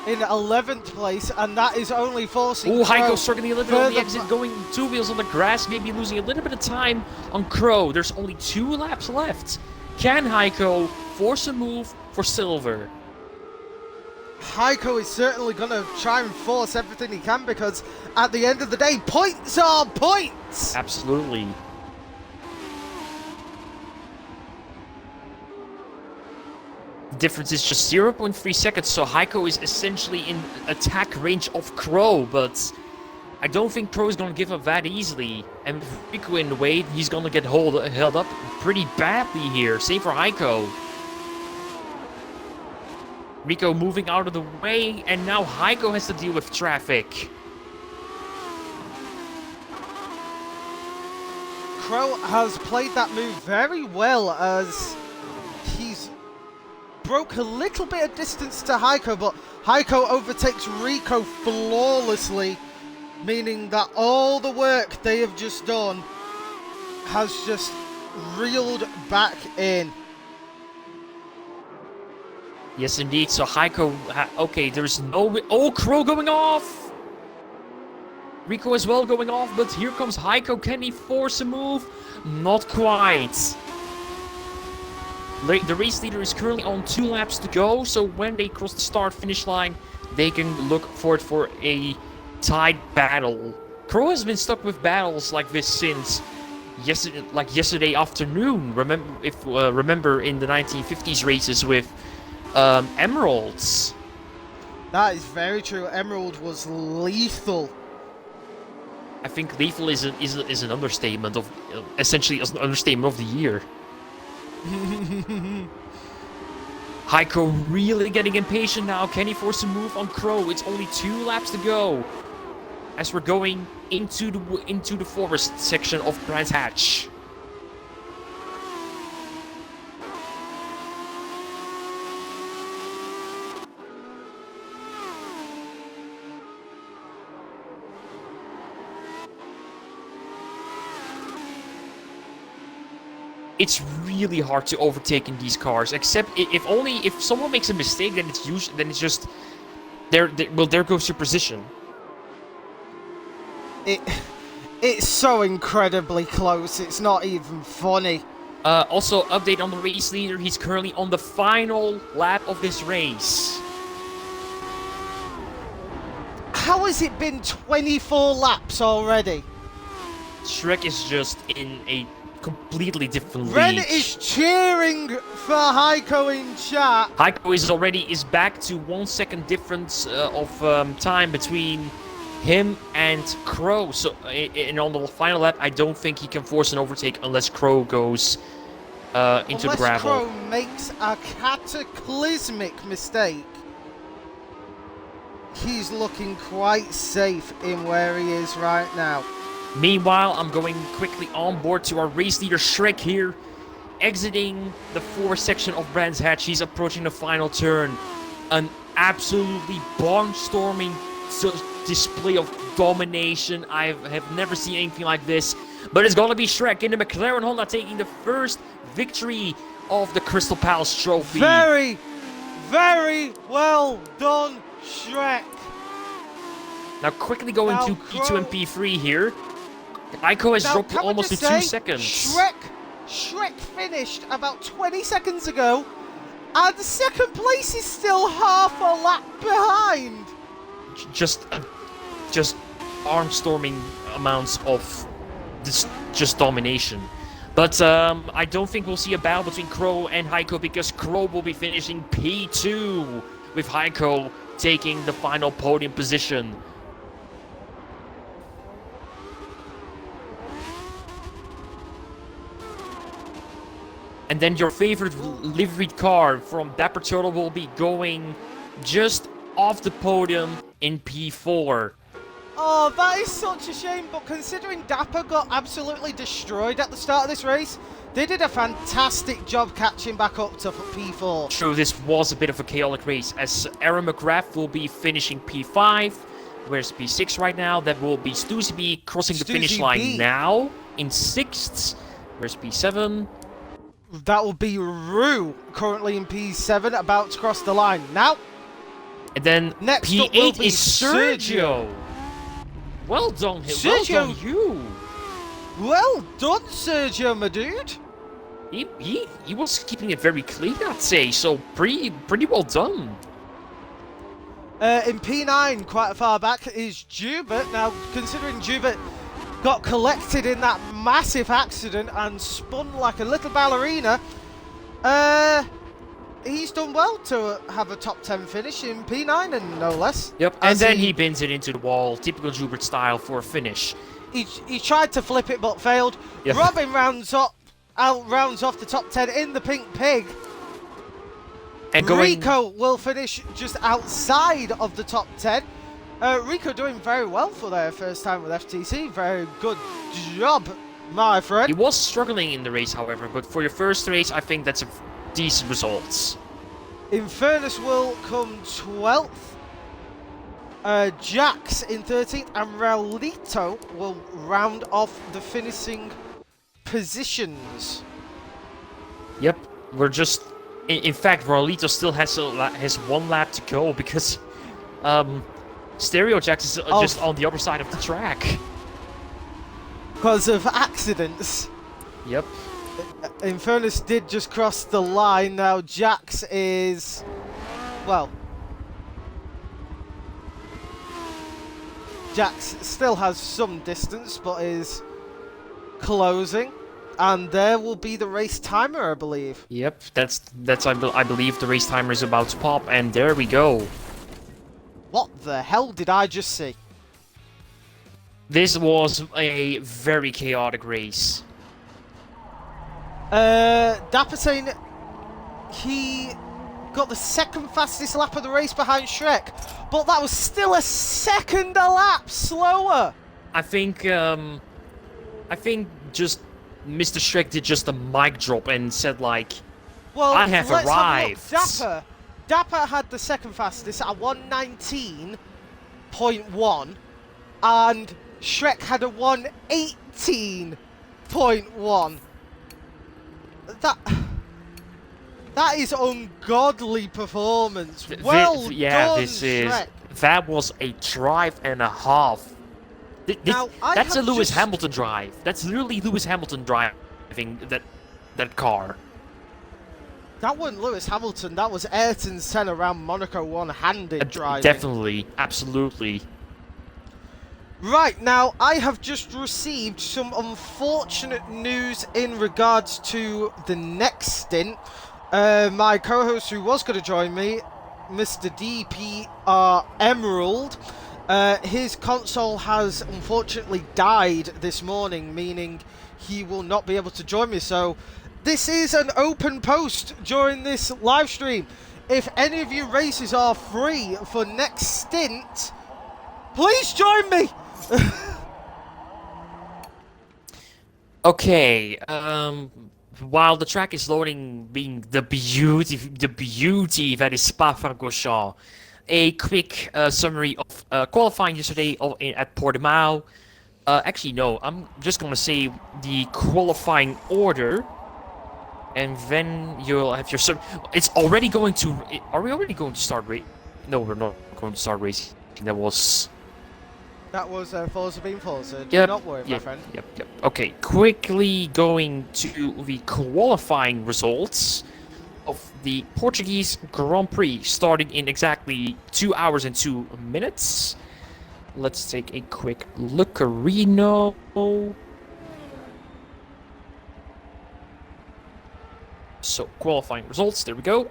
In 11th place, and that is only forcing Oh, Crow Heiko struggling a little bit on the exit, going 2 wheels on the grass, maybe losing a little bit of time on Crow. There's only 2 laps left. Can Heiko force a move for silver? Heiko is certainly going to try and force everything he can, because at the end of the day, points are points! Absolutely. The difference is just 0.3 seconds, so Heiko is essentially in attack range of Crow, but I don't think Crow is going to give up that easily. And with Rico in the way, he's going to get held up pretty badly here. Same for Heiko. Rico moving out of the way, and now Heiko has to deal with traffic. Crow has played that move very well, as he's broke a little bit of distance to Heiko, but Heiko overtakes Rico flawlessly, meaning that all the work they have just done has just reeled back in. Yes, indeed. So Heiko, okay, there's no... Oh, Crow going off! Rico as well going off, but here comes Heiko. Can he force a move? Not quite. The race leader is currently on 2 laps to go, so when they cross the start-finish line, they can look forward for a tight battle. Crow has been stuck with battles like this since yesterday afternoon. Remember in the 1950s races with Emeralds. That is very true. Emerald was lethal. I think lethal is an understatement of essentially an understatement of the year. Heiko really getting impatient now. Can he force a move on Crow? It's only 2 laps to go as we're going into the forest section of Brands Hatch. it's really hard to overtake in these cars. Except if someone makes a mistake, then it's just there goes your position. It's so incredibly close. It's not even funny. Also, update on the race leader. He's currently on the final lap of this race. How has it been 24 laps already? Shrek is just in a completely different league. Ren is cheering for Heiko in chat. Heiko is back to 1 second difference of time between him and Crow. So, and on the final lap, I don't think he can force an overtake unless Crow goes into the gravel. Unless Crow makes a cataclysmic mistake. He's looking quite safe in where he is right now. Meanwhile, I'm going quickly on board to our race leader Shrek here, exiting the 4 section of Brands Hatch. He's approaching the final turn. An absolutely barnstorming display of domination. I have never seen anything like this. But it's gonna be Shrek in the McLaren Honda taking the first victory of the Crystal Palace Trophy. Very, very well done, Shrek. Now quickly going to P2 and P3 here. Heiko has dropped almost to 2 seconds. Shrek finished about 20 seconds ago, and the second place is still half a lap behind. Just arm-storming amounts of just domination. But I don't think we'll see a battle between Crow and Heiko, because Crow will be finishing P2 with Heiko taking the final podium position. And then your favorite liveried car from Dapper Turtle will be going just off the podium in P4. Oh, that is such a shame, but considering Dapper got absolutely destroyed at the start of this race, they did a fantastic job catching back up to P4. True, this was a bit of a chaotic race, as Aaron McGrath will be finishing P5. Where's P6 right now? That will be Stussy B crossing the finish line now in 6th. Where's P7? That will be Rue, currently in P7, about to cross the line now. And then next P8 is Sergio. Well done, Sergio. Well done, you. Well done, Sergio, my dude. He was keeping it very clean, I'd say. So pretty well done. In P9, quite far back, is Jubert. Now, considering Jubert got collected in that massive accident and spun like a little ballerina, he's done well to have a top 10 finish in P9 and no less. Yep, and then he bins it into the wall, typical Jubert style for a finish. He tried to flip it but failed. Yep. Robin rounds off the top 10 in the Pink Pig. And Rico will finish just outside of the top 10. Rico doing very well for their first time with FTC. Very good job, my friend. He was struggling in the race, however, but for your first race, I think that's a decent result. Infernus will come 12th. Jax in 13th, and Raulito will round off the finishing positions. Yep, we're just... In fact, Raulito still has 1 lap to go, because Stereo Jax is just on the other side of the track. Because of accidents. Yep. Infernus did just cross the line. Now Jax is... well... Jax still has some distance, but is closing. And there will be the race timer, I believe. Yep, that's I believe the race timer is about to pop, and there we go. What the hell did I just see? This was a very chaotic race. Dapper saying he got the second fastest lap of the race behind Shrek, but that was still a second a lap slower. I think just Mr. Shrek did just a mic drop and said like, well, I have arrived. Dapper had the second fastest at 119.1, and Shrek had a 118.1. That is ungodly performance. Well done, Shrek. That was a drive and a half. Now, That's a Lewis Hamilton drive. That's literally Lewis Hamilton driving that car. That wasn't Lewis Hamilton. That was Ayrton Senna around Monaco one-handed driving. Definitely, absolutely. Right, now I have just received some unfortunate news in regards to the next stint. My co-host who was going to join me, Mr. DPR Emerald, his console has unfortunately died this morning, meaning he will not be able to join me. So this is an open post during this live stream. If any of you races are free for next stint, please join me. Okay, while the track is loading, being the beauty that is Spa-Francorchamps, a quick summary of qualifying yesterday at Portimao. Actually, no, I'm just gonna say the qualifying order, and then you'll have your It's already going to. Are we already going to start racing? No, we're not going to start racing. That was Forza being Forza. Do yep, not worry, my friend. Yep. Okay, quickly going to the qualifying results of the Portuguese Grand Prix, starting in exactly 2 hours and 2 minutes. Let's take a quick look. Reno. So, qualifying results, there we go.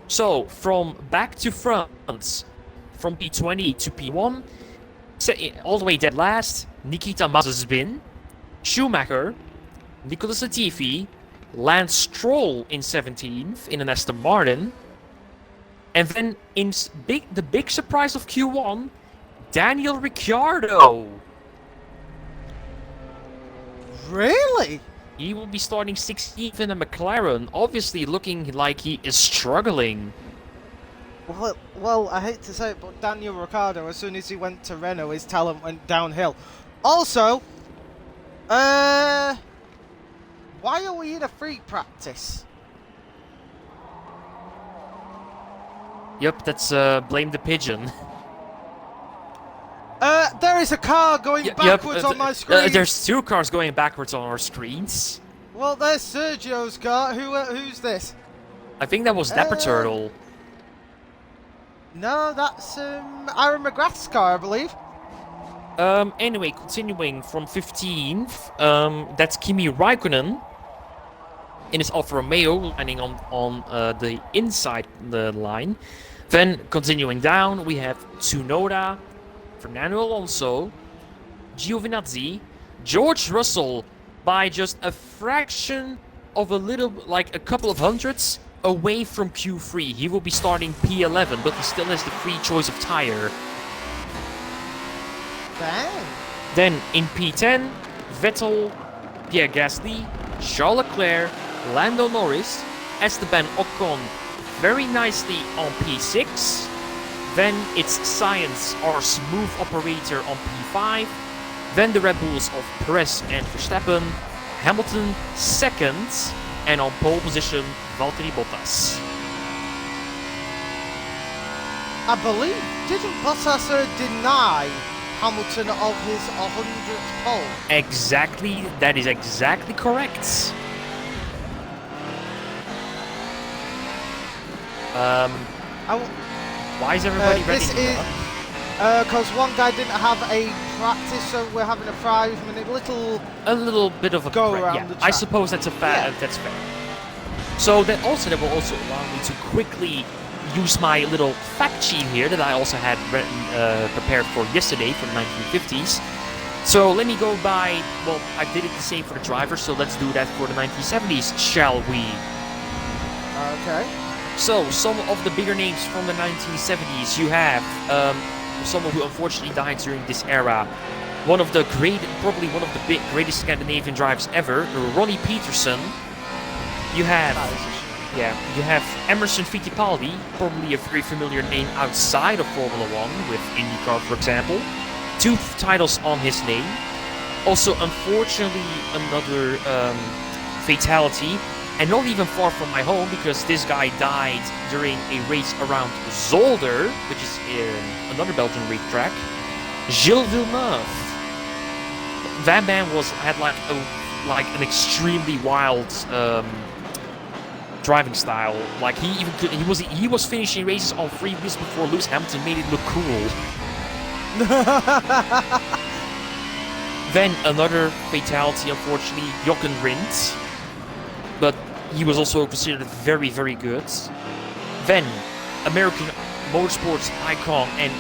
So, from back to front, from P20 to P1, all the way dead last, Nikita Mazepin, Schumacher, Nicolas Latifi, Lance Stroll in 17th in an Aston Martin, and then in the big surprise of Q1, Daniel Ricciardo. Really? He will be starting 16th in a McLaren, obviously looking like he is struggling. Well, I hate to say it, but Daniel Ricciardo, as soon as he went to Renault, his talent went downhill. Also, why are we in a free practice? Yep, that's blame the pigeon. There is a car going backwards on my screen. There's 2 cars going backwards on our screens. Well, there's Sergio's car. Who's this? I think that was Dapper Turtle. No, that's Aaron McGrath's car, I believe. Anyway, continuing from 15th, that's Kimi Raikkonen in his Alfa Romeo, landing on the inside the line. Then continuing down, we have Tsunoda, Fernando Alonso, Giovinazzi, George Russell by just a fraction of a couple of hundredths away from Q3. He will be starting P11, but he still has the free choice of tire. Bang. Then in P10, Vettel, Pierre Gasly, Charles Leclerc, Lando Norris, Esteban Ocon very nicely on P6. Then it's Science, our smooth operator, on P5. Then the Red Bulls of Perez and Verstappen. Hamilton second, and on pole position, Valtteri Bottas. I believe, didn't Bottas deny Hamilton of his 100th pole? Exactly, that is exactly correct. Why is everybody ready to go? Because one guy didn't have a practice, so we're having a 5-minute a little bit of a go around the track. I suppose that's that's fair. So that will also allow me to quickly use my little fact sheet here that I also had prepared for yesterday from the 1950s. So let me go by, well, I did it the same for the drivers, so let's do that for the 1970s, shall we? Okay. So, some of the bigger names from the 1970s, you have someone who unfortunately died during this era. Probably one of the greatest Scandinavian drivers ever, Ronnie Peterson. You have Emerson Fittipaldi, probably a very familiar name outside of Formula One, with IndyCar, for example. 2 titles on his name. Also, unfortunately, another fatality, and not even far from my home because this guy died during a race around Zolder, which is another Belgian racetrack. Gilles Villeneuve. That man had like an extremely wild driving style. Like he was finishing races on 3 wheels before Lewis Hamilton made it look cool. Then another fatality, unfortunately, Jochen Rindt. But he was also considered very, very good. Then American motorsports icon and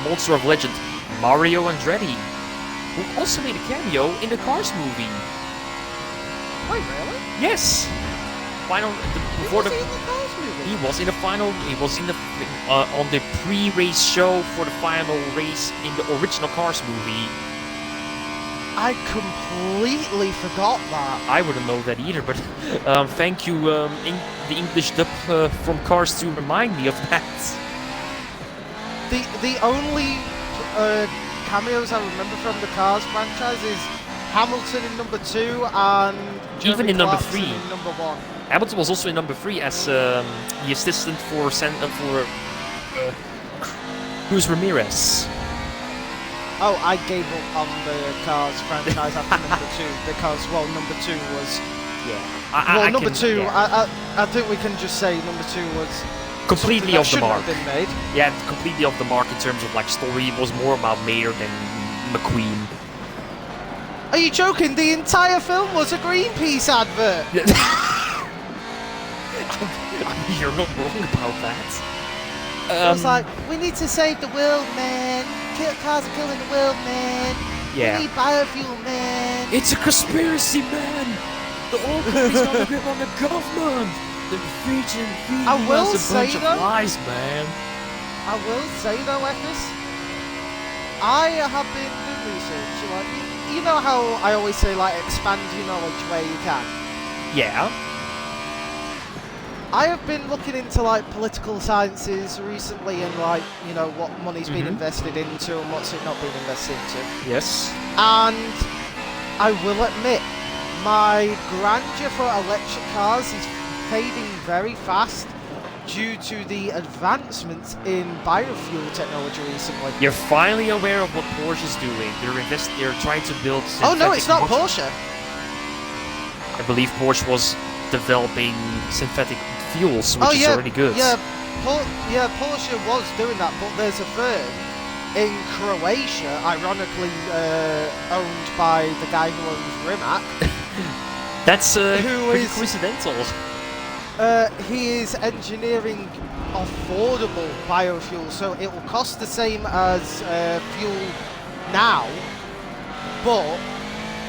monster of legend Mario Andretti, who also made a cameo in the Cars movie. Wait, really? Yes. Before the Cars movie? He was in the final. He was in the on the pre-race show for the final race in the original Cars movie. I completely forgot that. I wouldn't know that either, but thank you, the English dub from Cars to remind me of that. The only cameos I remember from the Cars franchise is Hamilton in number 2 and Jeremy even in number Clarkson 3. in number 1. Hamilton was also in number 3 as the assistant for Cruz Ramirez. Oh, I gave up on the Cars franchise after number 2 because, well, number 2 was... Yeah. Number 2, I think we can just say number 2 was... completely off the mark. Have been made. Yeah, completely off the mark in terms of like story. It was more about Mayer than McQueen. Are you joking? The entire film was a Greenpeace advert. You're not wrong about that. It was like, we need to save the world, man. Cars are killing the world, man. Yeah. We need biofuel, man. It's a conspiracy, man. The oil company's got a grip on the government. They're feeding us a bunch of lies, man. I will say though, Eckers, I have been doing research. Like, you know how I always say, like, expand your knowledge where you can. Yeah. I have been looking into like political sciences recently and like, you know, what money's been invested into and what's it not been invested into. Yes. And I will admit, my grandeur for electric cars is fading very fast due to the advancements in biofuel technology recently. You're finally aware of what Porsche's doing. They're trying to build. Oh no, it's not Porsche. I believe Porsche was developing synthetic fuels, which is already good. Yeah, Porsche was doing that, but there's a firm in Croatia, ironically owned by the guy who owns Rimac. That's pretty coincidental. He is engineering affordable biofuel, so it will cost the same as fuel now, but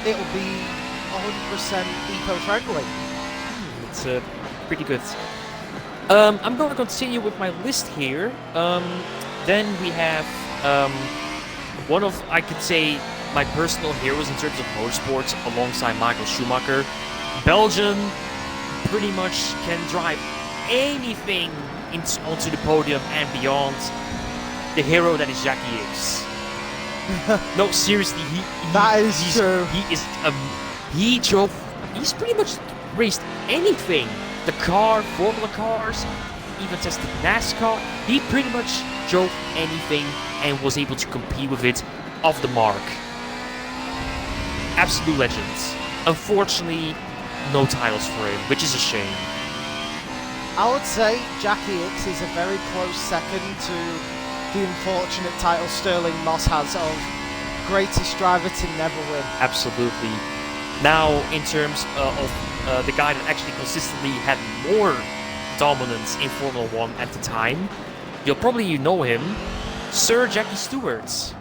it will be 100% eco-friendly. It's pretty good. I'm going to continue with my list here. Then we have one of, I could say, my personal heroes in terms of motorsports alongside Michael Schumacher. Belgian pretty much can drive anything onto the podium and beyond. The hero that is Jackie Hicks. No, seriously, he's pretty much raced anything. The car, Formula cars, even tested NASCAR. He pretty much drove anything and was able to compete with it off the mark. Absolute legend. Unfortunately, no titles for him, which is a shame. I would say Jackie Hicks is a very close second to the unfortunate title Sterling Moss has of greatest driver to never win. Absolutely. Now, in terms of the guy that actually consistently had more dominance in Formula 1 at the time, you'll probably know him, Sir Jackie Stewart.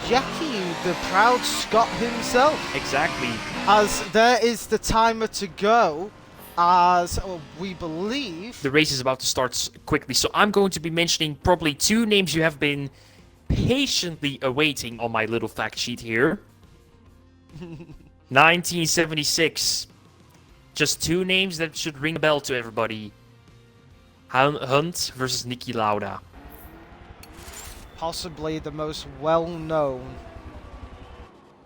Jackie, the proud Scot himself. Exactly. As there is the timer to go, as we believe... The race is about to start quickly, so I'm going to be mentioning probably 2 names you have been patiently awaiting on my little fact sheet here. 1976. Just 2 names that should ring a bell to everybody. Hunt versus Niki Lauda. Possibly the most well-known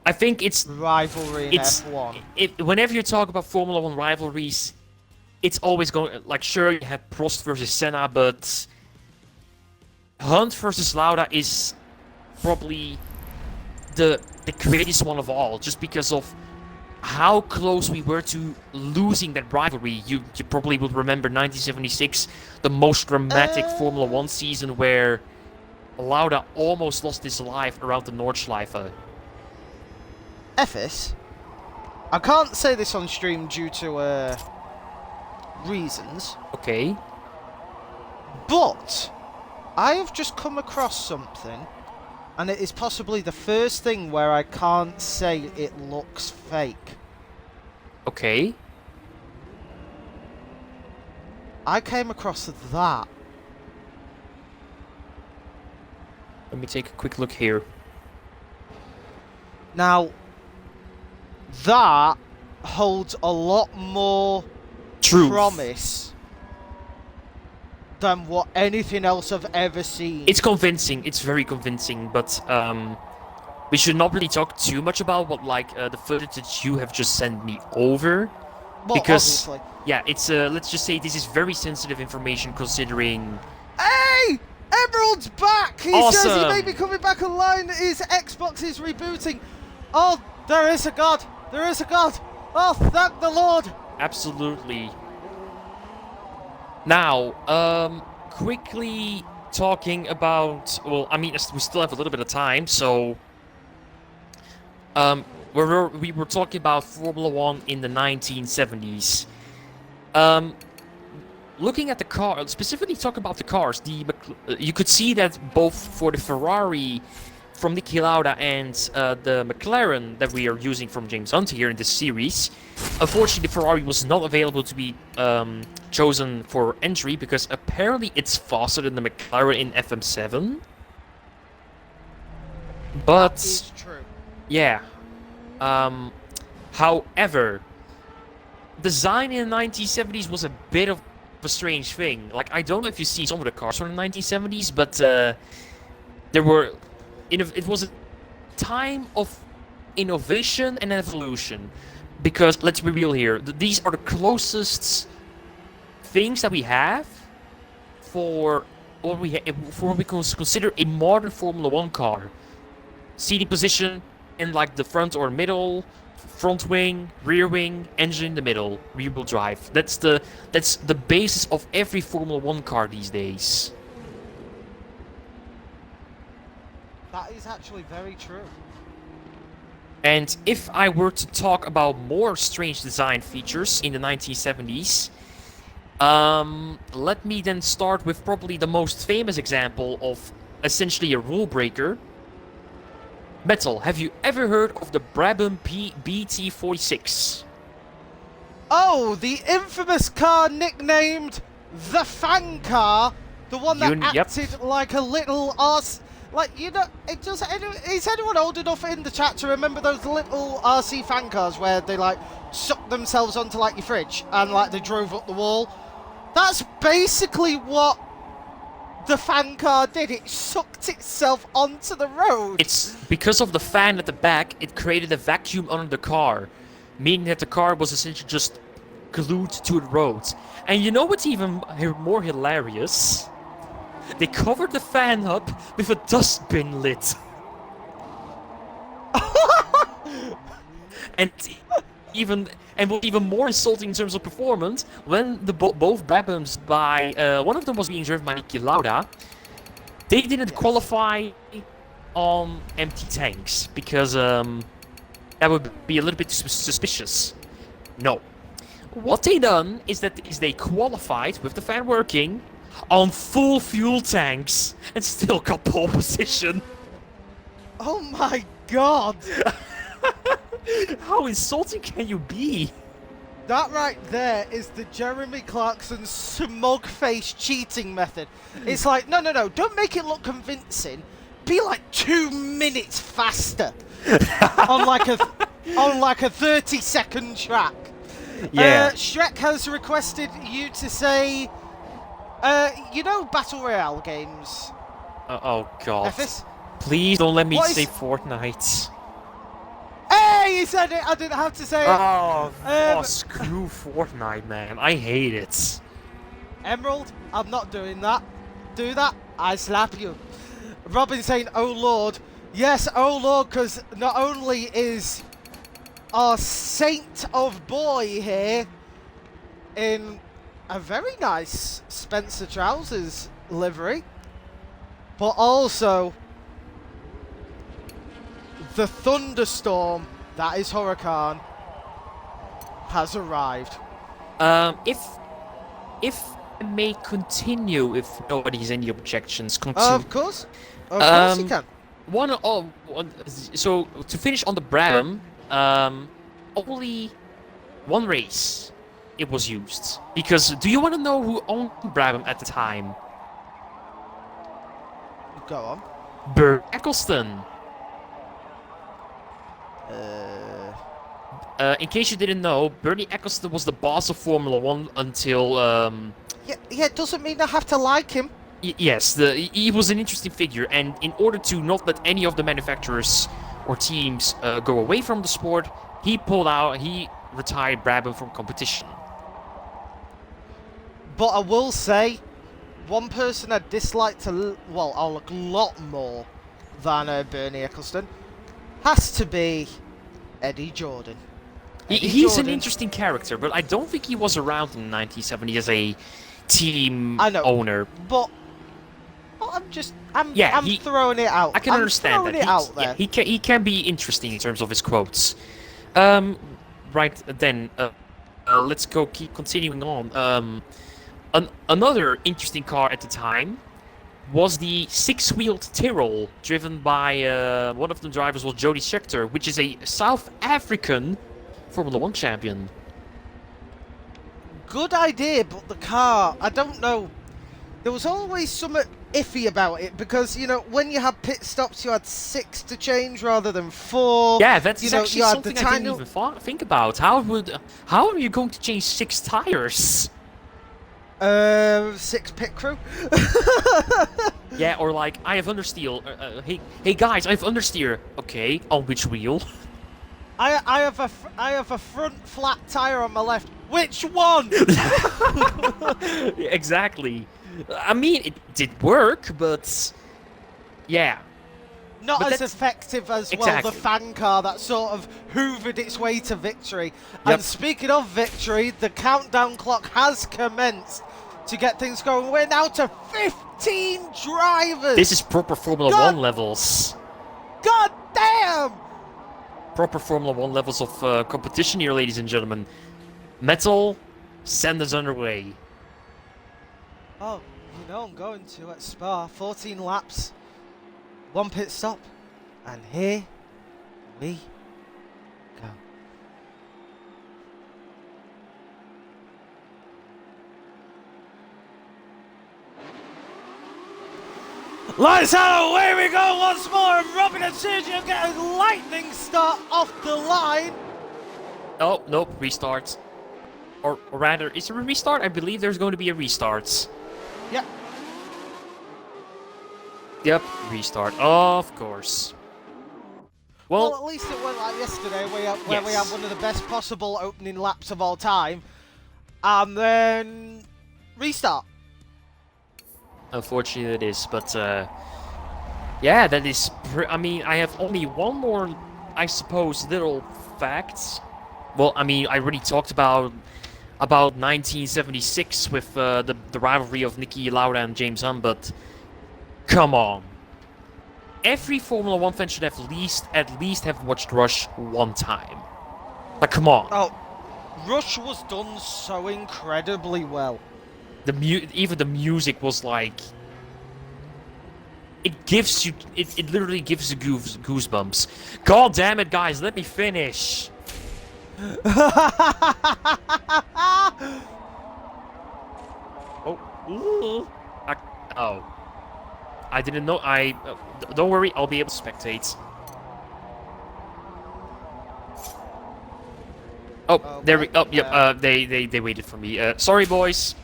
I think it's rivalry in it's F1. whenever you talk about Formula One rivalries, it's always going like sure you have Prost versus Senna, but Hunt versus Lauda is probably the greatest one of all, just because of how close we were to losing that rivalry. You probably would remember 1976, the most dramatic Formula One season where Lauda almost lost his life around the Nordschleife. Ephes, I can't say this on stream due to reasons, Okay. but I have just come across something, and it is possibly the first thing where I can't say it looks fake. Okay. I came across that. Let me take a quick look here. Now, that holds a lot more Truth. promise than what anything else I've ever seen. It's convincing. It's very convincing, but we should not really talk too much about what the footage that you have just sent me over, Well, because obviously. yeah, it's let's just say this is very sensitive information considering. Hey! Emerald's back! He says he Awesome. may be coming back online. His Xbox is rebooting. Oh, there is a God! There is a God! Oh, thank the Lord! Absolutely. Now, quickly talking about, well, I mean, we still have a little bit of time, so we were talking about Formula One in the 1970s. Looking at the car, specifically talking about the cars, you could see that both for the Ferrari from Niki Lauda and the McLaren that we are using from James Hunt here in this series, unfortunately the Ferrari was not available to be chosen for entry because apparently it's faster than the McLaren in FM7. But It's true. yeah. However, design in the 1970s was a bit of a strange thing. Like, I don't know if you see some of the cars from the 1970s, but there were... It was a time of innovation and evolution. Because, let's be real here, these are the closest things that we have for what we consider a modern Formula One car. Seating position in like the front or middle, front wing, rear wing, engine in the middle, rear wheel drive. That's the basis of every Formula One car these days. That is actually very true. And if I were to talk about more strange design features in the 1970s, let me then start with probably the most famous example of essentially a rule breaker. Metal, have you ever heard of the Brabham BT46? Oh, the infamous car nicknamed the Fan Car, the one that Yep. acted like a little arse. Like, you know, is anyone old enough in the chat to remember those little RC fan cars where they like sucked themselves onto like your fridge and like they drove up the wall? That's basically what the fan car did. It sucked itself onto the road. It's because of the fan at the back, it created a vacuum under the car, meaning that the car was essentially just glued to the road. And you know what's even more hilarious? They covered the fan up with a dustbin lid. and what's even more insulting in terms of performance, when the both Brabhams by one of them was being driven by Niki Lauda, they didn't qualify on empty tanks because that would be a little bit suspicious. No, what they done is they qualified with the fan working on full fuel tanks and still got pole position. Oh my god! How insulting can you be? That right there is the Jeremy Clarkson smug face cheating method. It's like, no, don't make it look convincing. Be like 2 minutes faster on like a 30-second track. Yeah. Shrek has requested you to say, you know, Battle Royale games. Oh god. Ephes? Please don't let me What is- say Fortnite. way he said it. I didn't have to say it. Oh, screw Fortnite, man. I hate it. Emerald, I'm not doing that. Do that, I slap you. Robin saying, oh Lord. Yes, oh Lord, because not only is our saint of boy here in a very nice Spencer Trousers livery, but also the thunderstorm that is Huracan has arrived. If I may continue, if nobody has any objections, Of course you can. So to finish on the Brabham, only one race it was used. Because do you want to know who owned Brabham at the time? Go on. Bernie Eccleston. In case you didn't know, Bernie Eccleston was the boss of Formula 1 until Yeah, it doesn't mean I have to like him. Yes, he was an interesting figure, and in order to not let any of the manufacturers or teams go away from the sport, he retired Brabham from competition. But I will say, one person I dislike a lot more than Bernie Eccleston has to be Eddie Jordan. He's an interesting character, but I don't think he was around in 1970 as a team owner. But I'm throwing it out. I can understand that. Out there. Yeah, he can be interesting in terms of his quotes. Right then, let's keep continuing on. Another interesting car at the time was the six-wheeled Tyrrell, driven by one of the drivers was Jody Scheckter, which is a South African Formula 1 champion. Good idea, but the car, I don't know. There was always something iffy about it because, you know, when you had pit stops, you had 6 to change rather than 4. Yeah, that's actually you had something I didn't even think about. How are you going to change 6 tires? 6 pit crew. Yeah, or like, I have understeer. Hey guys, I have understeer. Okay, on which wheel? I have a front flat tire on my left. Which one? Exactly. I mean, it did work, but yeah. Not as effective as the fan car that sort of hoovered its way to victory. Yep. And speaking of victory, the countdown clock has commenced to get things going. We're now to 15 drivers. This is proper Formula 1 levels. God damn! Proper Formula 1 levels of competition here, ladies and gentlemen. Metal, send us underway. Oh, you know I'm going to at Spa. 14 laps, 1 pit stop, and here we go. Lights out, away we go once more, and Robin and Sergio get a lightning start off the line. Oh, nope, restart. Or rather, is there a restart? I believe there's going to be a restart. Yep. Yep, restart, of course. Well, at least it went like yesterday, where we had one of the best possible opening laps of all time, and then restart. Unfortunately, it is, but yeah, that is. I mean, I have only one more, I suppose, little fact. Well, I mean, I already talked about 1976 with the rivalry of Niki Lauda and James Hunt, but come on. Every Formula 1 fan should have at least have watched Rush one time. Like, come on. Oh, Rush was done so incredibly well. Even the music was like, it literally gives you goosebumps. God damn it, guys, let me finish. I didn't know. Don't worry, I'll be able to spectate. Oh, there we. Oh, yep. They waited for me. Sorry, boys.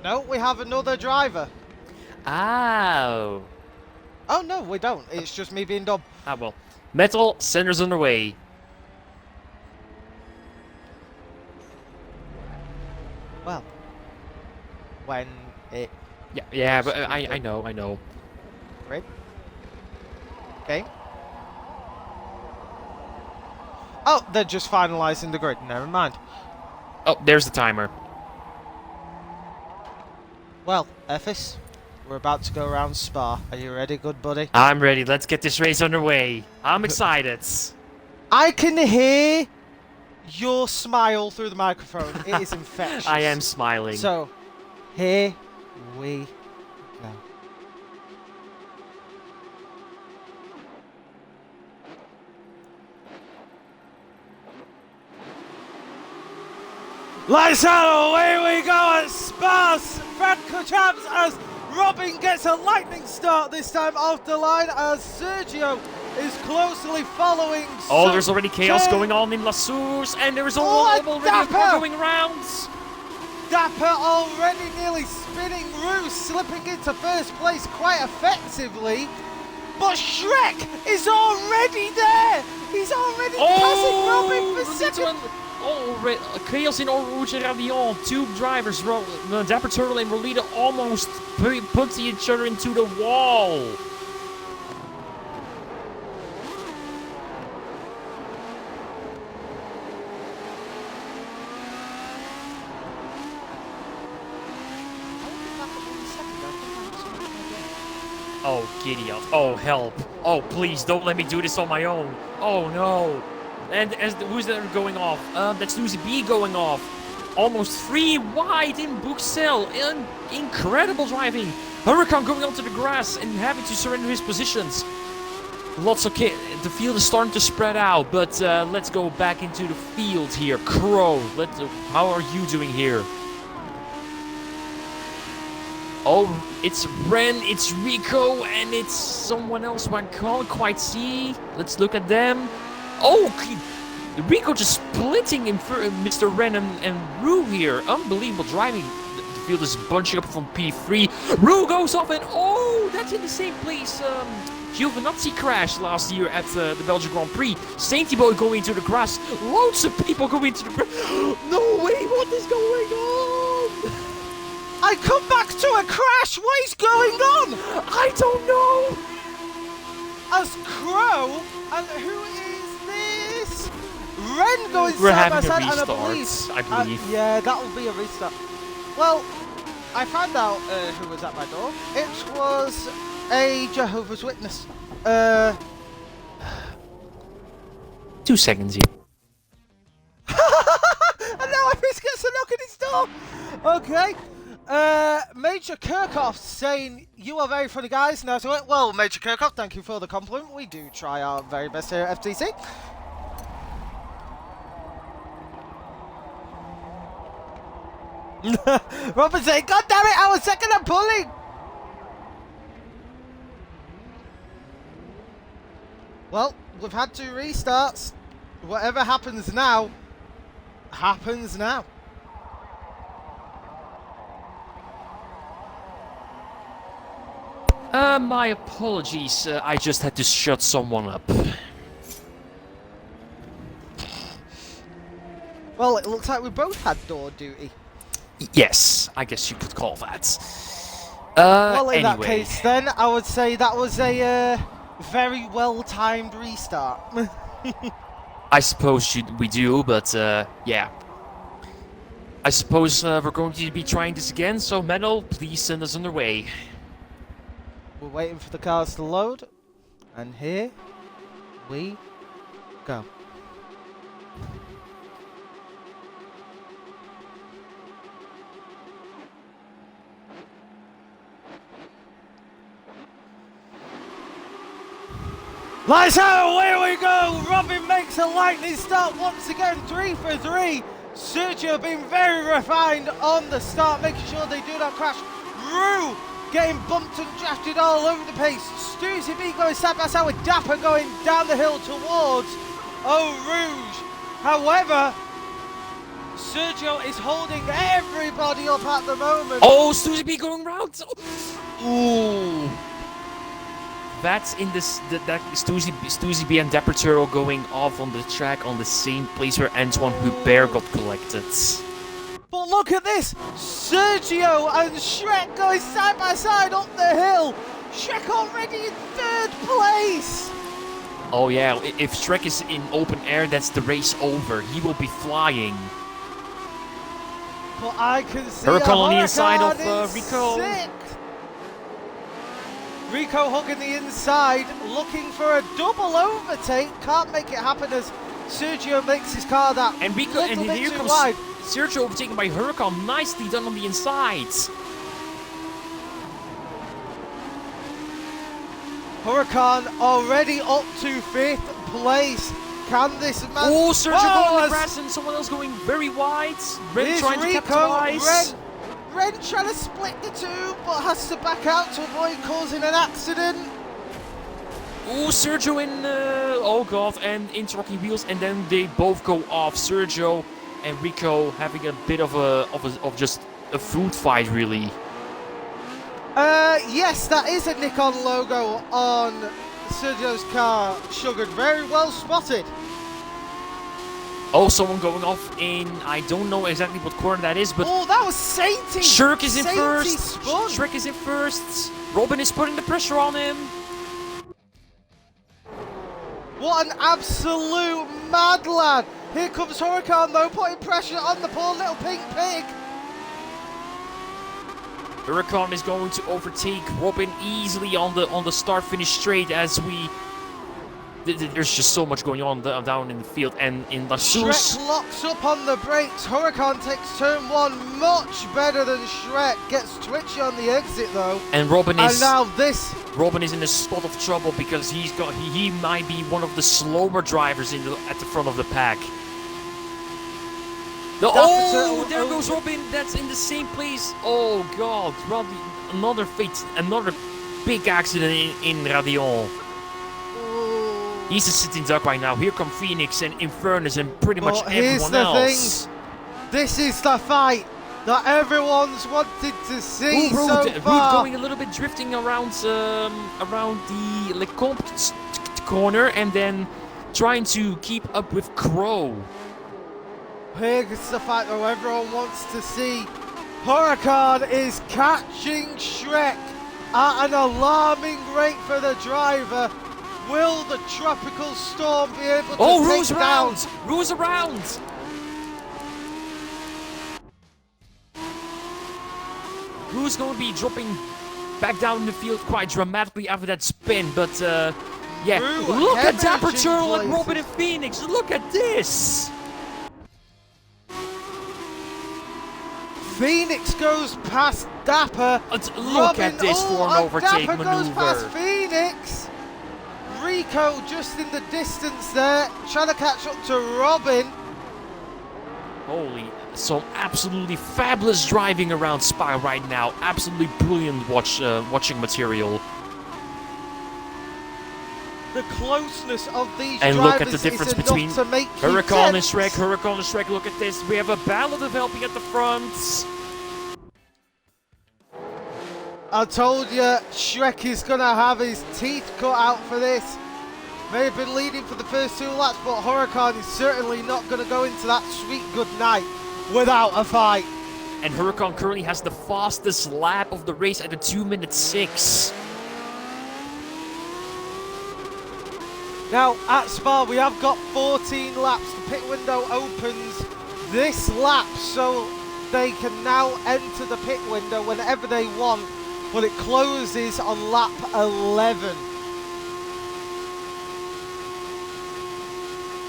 No, we have another driver. Oh. Oh no, we don't. It's just me being dumb. Ah well. Metal, send us on the way. Well, when it... Yeah, but I know. Grid. Okay. Oh, they're just finalising the grid. Never mind. Oh, there's the timer. Well, Ephes, we're about to go around Spa. Are you ready, good buddy? I'm ready. Let's get this race underway. I'm excited. I can hear your smile through the microphone. It is infectious. I am smiling. So, here we go. Lights out, away we go at Spas. Franco Champs as Robin gets a lightning start this time off the line as Sergio is closely following. Oh, there's already chaos going on in La Source, and there is already a car going around. Dapper already nearly spinning Roos, slipping into first place quite effectively. But Shrek is already there. He's already passing Robin for second. Chaos in Rouge and Ravion. Two drivers, Dapper Turtle and Rolita, almost put each other into the wall. Oh, giddy up. Oh, help. Oh, please, don't let me do this on my own. Oh, no. And who's that going off? That's Lucy B going off. Almost 3 wide in Buxel. Incredible driving. Huracan going onto the grass and having to surrender his positions. Lots of the field is starting to spread out, but let's go back into the field here. Crow, how are you doing here? Oh, it's Ren, it's Rico, and it's someone else who I can't quite see. Let's look at them. Oh, Rico just splitting in Mr. Ren and Rue here. Unbelievable driving. The field is bunching up from P3. Rue goes off and oh, that's in the same place. Giovinazzi crashed last year at the Belgian Grand Prix. Sainty Boy going into the grass. Loads of people going into the grass. No way, what is going on? I come back to a crash. What is going on? I don't know. As Crow, and who is this? Ren going We're side by having side, a and restart, I believe. Yeah, that will be a restart. Well, I found out who was at my door. It was a Jehovah's Witness. 2 seconds here. And now Ephes gets a knock at his door. Okay. Major Kirchhoff saying, you are very funny guys. Now to it. Well, Major Kirchhoff, thank you for the compliment. We do try our very best here at FTC. Robin saying, God damn it, I was second and pulling. Well, we've had 2 restarts. Whatever happens now, happens now. My apologies. I just had to shut someone up. Well, it looks like we both had door duty. Yes, I guess you could call that. Well, in that anyway. case, then, I would say that was a very well-timed restart. I suppose we do, but yeah. I suppose we're going to be trying this again, so Metal, please send us on the way. We're waiting for the cars to load, and here we go. Lights out, away we go! Robin makes a lightning start once again, 3 for 3. Sergio being very refined on the start, making sure they do not crash. Rue getting bumped and drafted all over the place. Stuzy B going side by side with Dapper going down the hill towards Eau Rouge. However, Sergio is holding everybody up at the moment. Oh, Stuzy B going round! Ooh. That's in this. That Stuzy and Deperturo going off on the track on the same place where Antoine Hubert got collected. But look at this! Sergio and Shrek going side by side up the hill! Shrek already in 3rd place! Oh yeah, if Shrek is in open air, that's the race over. He will be flying. But I can see Huracan on the Huracan inside of in Rico. 6th. Rico hugging the inside, looking for a double overtake. Can't make it happen as Sergio makes his car that And Rico, and little bit here too comes wide. Sergio overtaken by Huracan. Nicely done on the inside. Huracan already up to 5th place. Can this man... Oh, Sergio going on the as- grass and someone else going very wide. Ren Here's trying to Rico, capitalize. Ren trying to split the two, but has to back out to avoid causing an accident. Oh, Sergio in, oh god, and interlocking wheels, and then they both go off. Sergio and Rico having a bit of just a food fight, really. Yes, that is a Nikon logo on Sergio's car. Sugared, very well spotted. Oh, someone going off in, I don't know exactly what corner that is, but Oh, that was Sainty. Shirk is in Sainty first. spun. Shrek is in first. Robin is putting the pressure on him. What an absolute mad lad. Here comes Huracan though, putting pressure on the poor little pink pig. Huracan is going to overtake Robin easily on the start-finish straight as we... There's just so much going on down in the field, and in La Source... Shrek locks up on the brakes. Huracan takes turn 1 much better than Shrek. Gets twitchy on the exit though. And Robin is... And now this... Robin is in a spot of trouble because he might be one of the slower drivers at the front of the pack. Oh, there goes Robin. That's in the same place. Oh god, Robin, another big accident in Radion. He's a sitting duck right now. Here come Phoenix and Infernus and pretty much everyone else. Thing. This is the fight that everyone's wanted to see so Rude far. going a little bit drifting around the Lecomte corner and then trying to keep up with Crow. Here's the fight that everyone wants to see. Huracan is catching Shrek at an alarming rate for the driver. Will the tropical storm be able to take down? Rue's around! Rue's going to be dropping back down in the field quite dramatically after that spin, but yeah. Rue, look at Dapper hemorrhaging Turtle and places. Robin and Phoenix. Look at this! Phoenix goes past Dapper. Look Robin, at this for an and overtake Dapper goes past maneuver. Phoenix. Rico just in the distance there, trying to catch up to Robin. Holy, some absolutely fabulous driving around Spa right now. Absolutely brilliant watching material. The closeness of these And drivers look at the difference is enough between to make you Huracan and tense. Shrek. Huracan and Shrek, look at this. We have a battle developing at the front. I told you, Shrek is going to have his teeth cut out for this. May have been leading for the first 2 laps, but Huracan is certainly not going to go into that sweet good night without a fight. And Huracan currently has the fastest lap of the race at a 2:06. Now, at Spa, we have got 14 laps. The pit window opens this lap, so they can now enter the pit window whenever they want, but it closes on lap 11.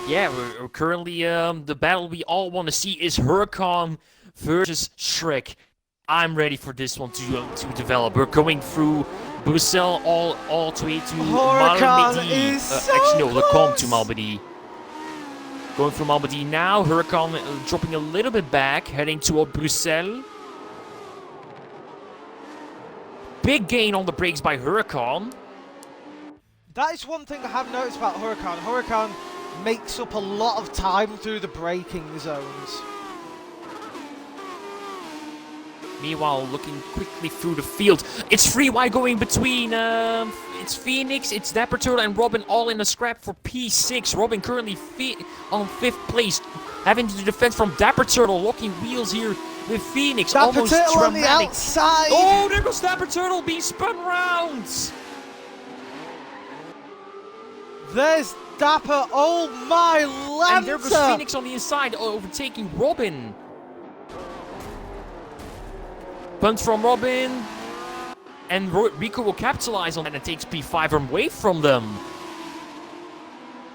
Yeah, we're currently, the battle we all want to see is Huracan versus Shrek. I'm ready for this one to develop. We're going through Bruxelles all the way to Huracan Malmedy. is so Actually, no, Lecomte to close. Malmedy. Going from Malmedy now. Huracan dropping a little bit back, heading toward Bruxelles. Big gain on the brakes by Huracan. That is one thing I have noticed about Huracan. Huracan makes up a lot of time through the braking zones. Meanwhile, looking quickly through the field. It's free wide going between, it's Phoenix, it's Dapper Turtle, and Robin all in a scrap for P6. Robin currently on 5th place, having to defend from Dapper Turtle, locking wheels here with Phoenix. Dapper Almost Turtle on dramatic. the outside. Oh, there goes Dapper Turtle being spun round. There's Dapper. Oh my Lanta. And there goes Phoenix on the inside, overtaking Robin. Punt from Robin. And Rico will capitalize on that and takes P5 away from them.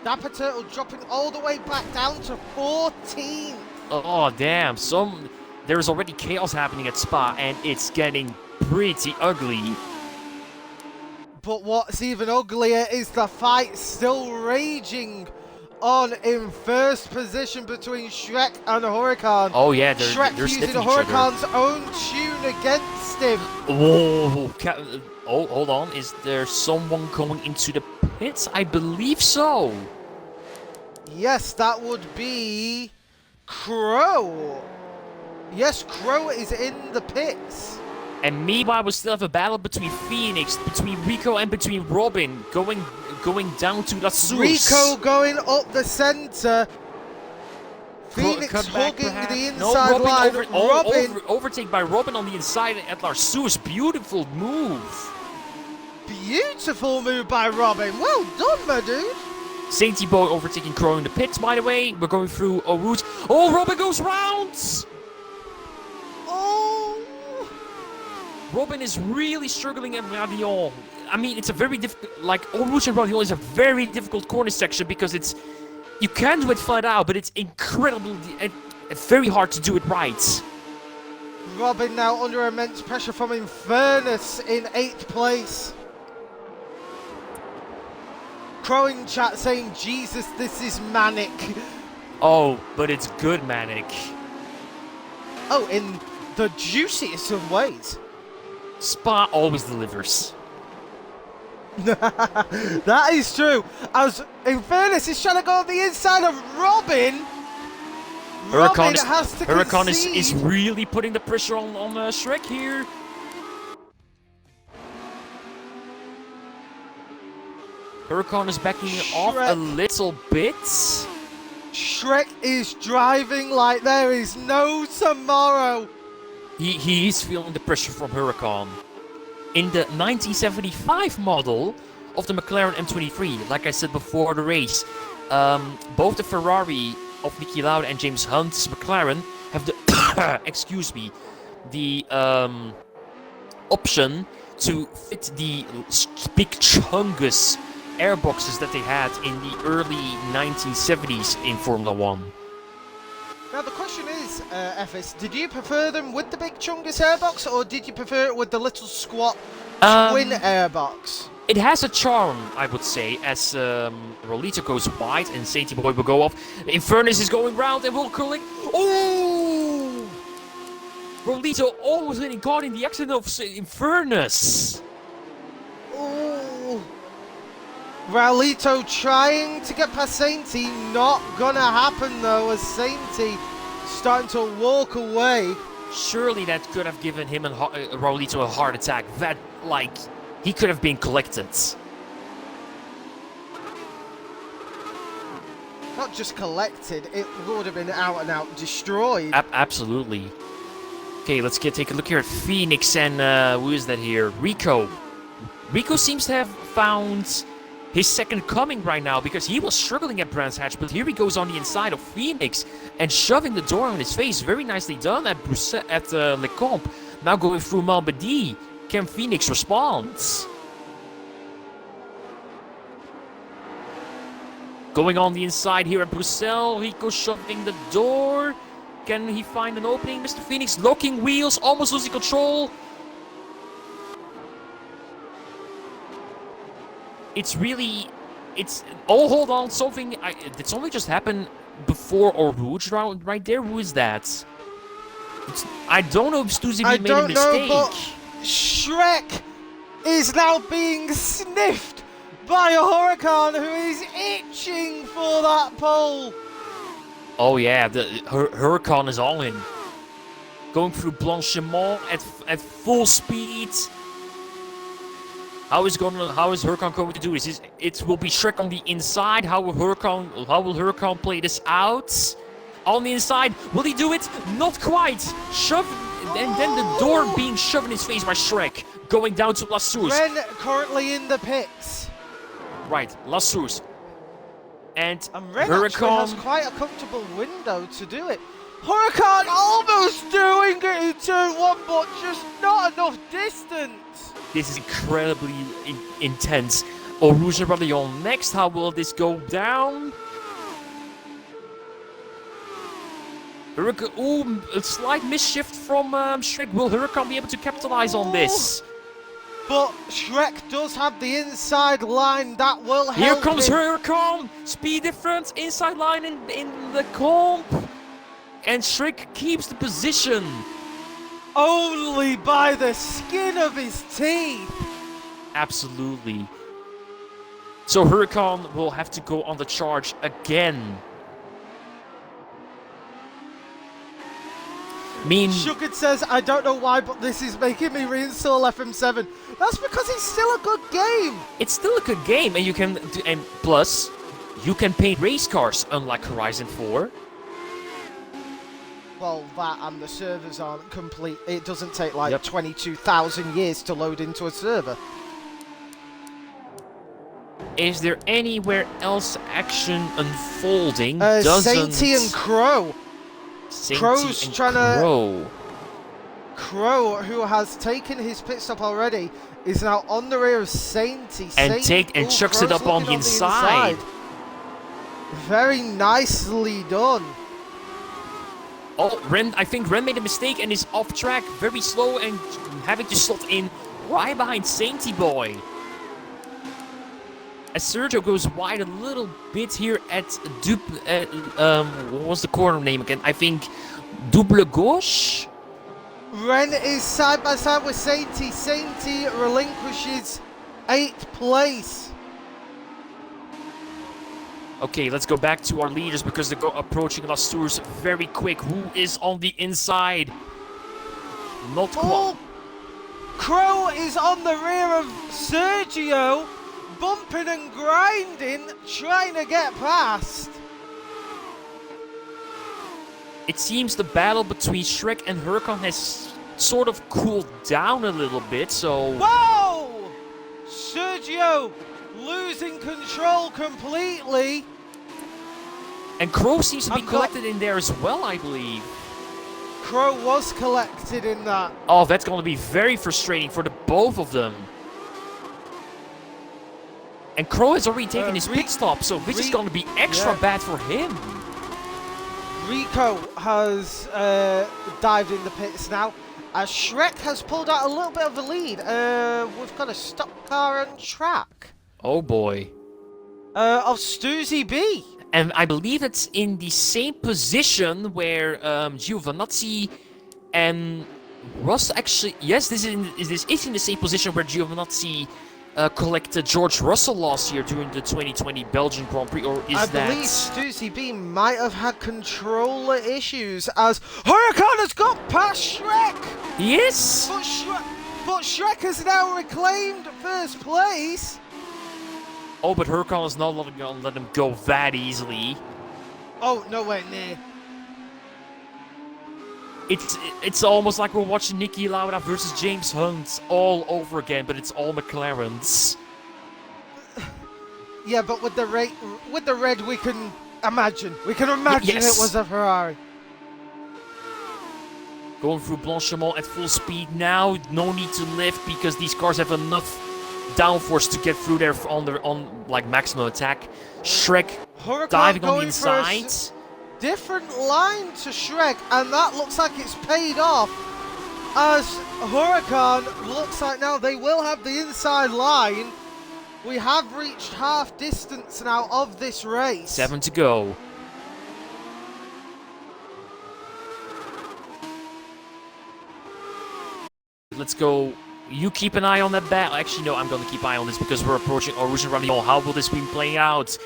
Dapper Turtle dropping all the way back down to 14. Oh, damn. There's already chaos happening at Spa, and it's getting pretty ugly. But what's even uglier is the fight still raging on in first position between Shrek and Huracan. Oh, yeah, Shrek they're using sniffing each other. Huracan's own tune against him. Whoa. Oh, hold on. Is there someone going into the pits? I believe so. Yes, that would be Crow. Yes, Crow is in the pits. And meanwhile, we still have a battle between Phoenix, between Rico, and between Robin, going down to La Source. Rico going up the center. Phoenix Cut back, hugging perhaps. the No, inside line. Robin overtake by Robin on the inside at La Source. Beautiful move. Beautiful move by Robin. Well done, my dude. Sainty Boy overtaking Crow in the pits, by the way. We're going through a route. Oh, Robin goes round! Oh. Robin is really struggling at Radion. I mean, it's a very difficult, like, Eau Rouge and Radion is a very difficult corner section because you can do it flat out, but it's incredibly, very hard to do it right. Robin now under immense pressure from Infernus in 8th place. Crow in chat saying, Jesus, this is manic. Oh, but it's good manic. Oh, in the juiciest of ways. Spa always delivers. That is true. As Infernus is trying to go on the inside of Robin. Robin has to Huracan concede. is really putting the pressure on Shrek here. Huracan is backing off a little bit. Shrek is driving like there is no tomorrow. He is feeling the pressure from Huracan. In the 1975 model of the McLaren M23, like I said before the race, both the Ferrari of Niki Lauda and James Hunt's McLaren have the excuse me, the option to fit the big chungus airboxes that they had in the early 1970s in Formula 1. Now the question is, FS, did you prefer them with the big chungus airbox, or did you prefer it with the little squat twin airbox? It has a charm, I would say, as Rolito goes wide and Sainty Boy will go off. Infernus is going round and will collect. Oh! Rolito almost getting caught in the accident of Infernus. Oh! Raulito trying to get past Sainty, not gonna happen though, as Sainty starting to walk away. Surely that could have given him and Raulito a heart attack. That, like, he could have been collected. Not just collected, it would have been out and out destroyed. Absolutely. Okay, let's take a look here at Phoenix and who is that here? Rico. Rico seems to have found his second coming right now because he was struggling at Brands Hatch, but here he goes on the inside of Phoenix and shoving the door on his face. Very nicely done at Lecombe. Now going through Malmedy. Can Phoenix respond? Going on the inside here at Bruxelles. Rico shoving the door. Can he find an opening? Mr. Phoenix locking wheels, almost losing control. It's really, oh, hold on, did something just happen before Eau Rouge right there? Who is that? I don't know if Stuzy made a mistake. I don't know, but Shrek is now being sniffed by a Huracan who is itching for that pole. Oh yeah, the Huracan is all in. Going through Blanchiment at full speed. How is Huracan going to do this? It will be Shrek on the inside. How will Huracan play this out? On the inside, will he do it? Not quite. Shove, and then the door being shoved in his face by Shrek. Going down to Lassouz. Ren currently in the pits. Right, Lassouz. And Ren actually has quite a comfortable window to do it. Huracan almost doing it in turn 1, but just not enough distance. This is incredibly intense. Eau Rouge and Rayon next. How will this go down? Huracan, ooh, a slight misshift from Shrek. Will Huracan be able to capitalize on this? But Shrek does have the inside line that will help. Here comes him. Huracan. Speed difference, inside line in the comp. And Shrek keeps the position. Only by the skin of his teeth. Absolutely. So Huracan will have to go on the charge again. Shugad says, I don't know why, but this is making me reinstall FM7. That's because it's still a good game. It's still a good game, and you can, and plus, you can paint race cars, unlike Horizon 4. Well, that and the servers aren't complete. It doesn't take like 22,000 years to load into a server. Is there anywhere else action unfolding? Sainty and Crow. Crow's trying to. Crow, who has taken his pit stop already, is now on the rear of Sainty. And chucks it up on the inside. Very nicely done. Oh, I think Ren made a mistake and is off track, very slow and having to slot in right behind Sainty Boy. As Sergio goes wide a little bit here at what was the corner name again? I think Double Gauche? Ren is side by side with Sainty. Sainty relinquishes 8th place. Okay, let's go back to our leaders because they're approaching Lassouz very quick. Who is on the inside? Not quite. Crow is on the rear of Sergio, bumping and grinding, trying to get past. It seems the battle between Shrek and Huracan has sort of cooled down a little bit, so... Whoa! Sergio losing control completely. And Crow seems to be collected in there as well, I believe. Crow was collected in that. Oh, that's going to be very frustrating for the both of them. And Crow has already taken his pit stop, so this is going to be extra bad for him. Rico has dived in the pits now. Shrek has pulled out a little bit of a lead. We've got a stock car on track. Oh boy. Of Stuzy B. And I believe it's in the same position where Giovinazzi and Russ actually... Yes, this is in the same position where Giovinazzi collected George Russell last year during the 2020 Belgian Grand Prix, or is that... I believe Stuzy B might have had controller issues as Huracan has got past Shrek! Yes! But Shrek has now reclaimed first place! Oh, but Huracan is not going to let him go that easily. Oh, nowhere near. It's almost like we're watching Niki Lauda versus James Hunt all over again, but it's all McLarens. Yeah, but with the red, we can imagine. We can imagine it was a Ferrari. Going through Blanchiment at full speed now. No need to lift because these cars have enough downforce to get through there on like maximum attack. Shrek Huracan diving on the inside. Different line to Shrek, and that looks like it's paid off. As Huracan looks like now they will have the inside line. We have reached half distance now of this race. 7 to go. Let's go. You keep an eye on that battle. Actually, no, I'm going to keep an eye on this because we're approaching Eau Rouge and Rayon. How will this be playing out?